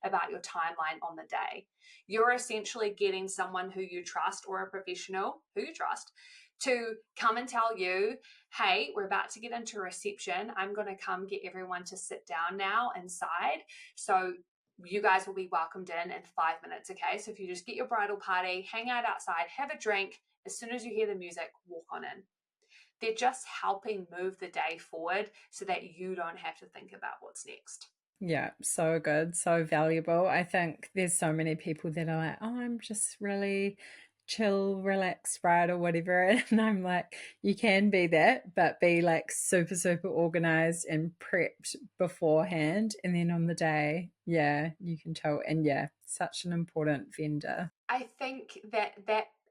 about your timeline on the day. You're essentially getting someone who you trust or a professional who you trust to come and tell you, hey, we're about to get into reception. I'm going to come get everyone to sit down now inside. So you guys will be welcomed in 5 minutes, okay? So if you just get your bridal party, hang out outside, have a drink, as soon as you hear the music, walk on in. They're just helping move the day forward so that you don't have to think about what's next. Yeah, so good, so valuable. I think there's so many people that are like, oh, I'm just really chill, relaxed bride or whatever. And I'm like, you can be that, but be like super, super organized and prepped beforehand. And then on the day, you can tell. And such an important vendor. I think that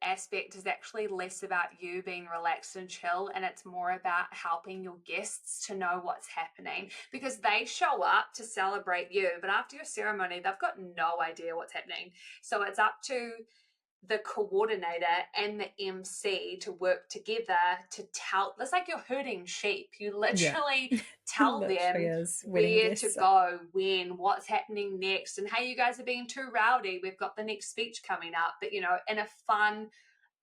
aspect is actually less about you being relaxed and chill, and it's more about helping your guests to know what's happening, because they show up to celebrate you, but after your ceremony they've got no idea what's happening. So it's up to the coordinator and the MC to work together to tell. It's like you're herding sheep. You literally tell them where to go, when, what's happening next, and hey, you guys are being too rowdy, we've got the next speech coming up, but in a fun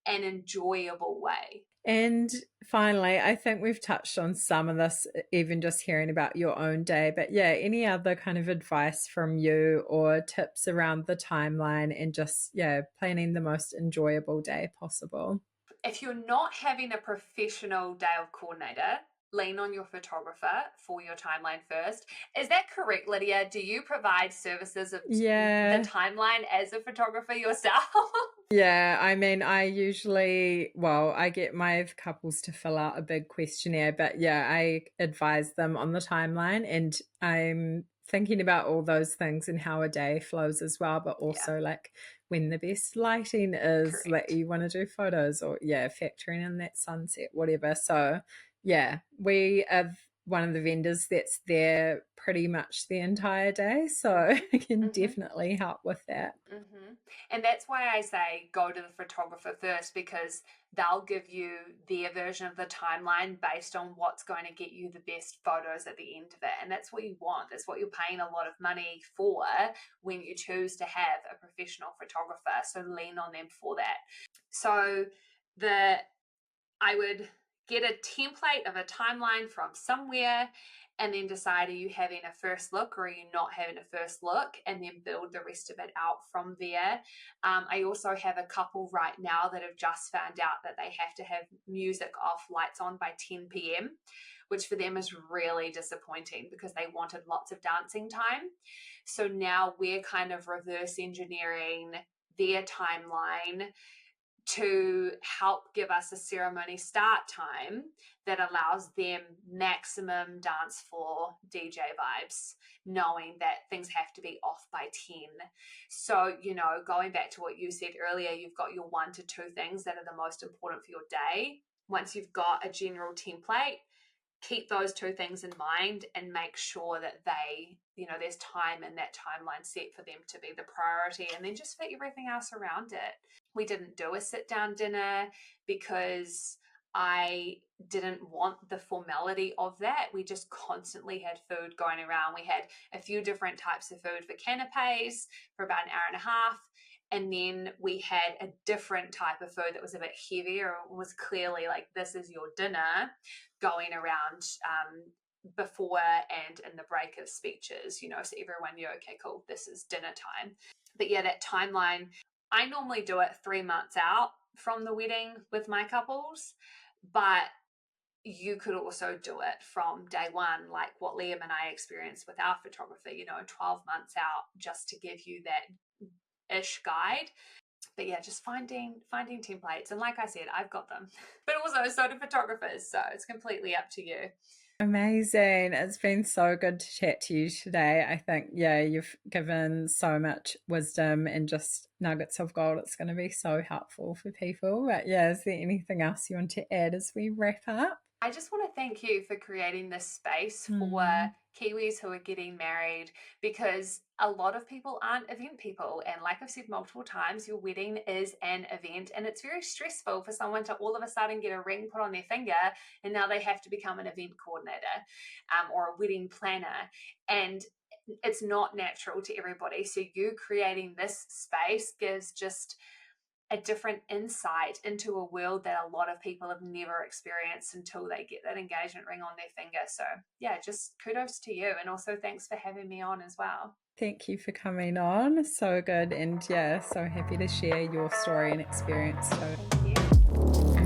and enjoyable way. And finally, I think we've touched on some of this, even just hearing about your own day, but any other kind of advice from you or tips around the timeline and just, planning the most enjoyable day possible? if you're not having a professional day of coordinator, lean on your photographer for your timeline first. Is that correct, Lydia? Do you provide services of the timeline as a photographer yourself? Yeah, I mean, I get my couples to fill out a big questionnaire, but yeah, I advise them on the timeline, and I'm thinking about all those things and how a day flows as well, but also like when the best lighting is that you want to do photos, or factoring in that sunset, whatever. So yeah, we have one of the vendors that's there pretty much the entire day, so I can definitely help with that. And that's why I say go to the photographer first, because they'll give you their version of the timeline based on what's going to get you the best photos at the end of it. And that's what you want. That's what you're paying a lot of money for when you choose to have a professional photographer. So lean on them for that. So I would get a template of a timeline from somewhere, and then decide, are you having a first look or are you not having a first look, and then build the rest of it out from there. I also have a couple right now that have just found out that they have to have music off, lights on by 10 p.m., which for them is really disappointing because they wanted lots of dancing time. So now we're kind of reverse engineering their timeline to help give us a ceremony start time that allows them maximum dance floor DJ vibes, knowing that things have to be off by 10. So, going back to what you said earlier, you've got your 1 to 2 things that are the most important for your day. Once you've got a general template, keep those 2 things in mind and make sure that there's time in that timeline set for them to be the priority, and then just fit everything else around it. We didn't do a sit down dinner because I didn't want the formality of that. We just constantly had food going around. We had a few different types of food for canapes for about an hour and a half. And then we had a different type of food that was a bit heavier, was clearly like, this is your dinner, going around before and in the break of speeches, so everyone knew, okay, cool, this is dinner time. But yeah, that timeline, I normally do it 3 months out from the wedding with my couples, but you could also do it from day one, like what Liam and I experienced with our photographer, 12 months out, just to give you that ish guide. But yeah, just finding templates. And like I said, I've got them, but also so do photographers. So it's completely up to you. Amazing. It's been so good to chat to you today. I think, you've given so much wisdom and just nuggets of gold. It's going to be so helpful for people. But is there anything else you want to add as we wrap up? I just want to thank you for creating this space for Kiwis who are getting married, because a lot of people aren't event people. And like I've said multiple times, your wedding is an event, and it's very stressful for someone to all of a sudden get a ring put on their finger and now they have to become an event coordinator or a wedding planner. And it's not natural to everybody. So you creating this space gives just a different insight into a world that a lot of people have never experienced until they get that engagement ring on their finger. So yeah, just kudos to you. And also thanks for having me on as well. Thank you for coming on. So good. And so happy to share your story and experience. So thank you.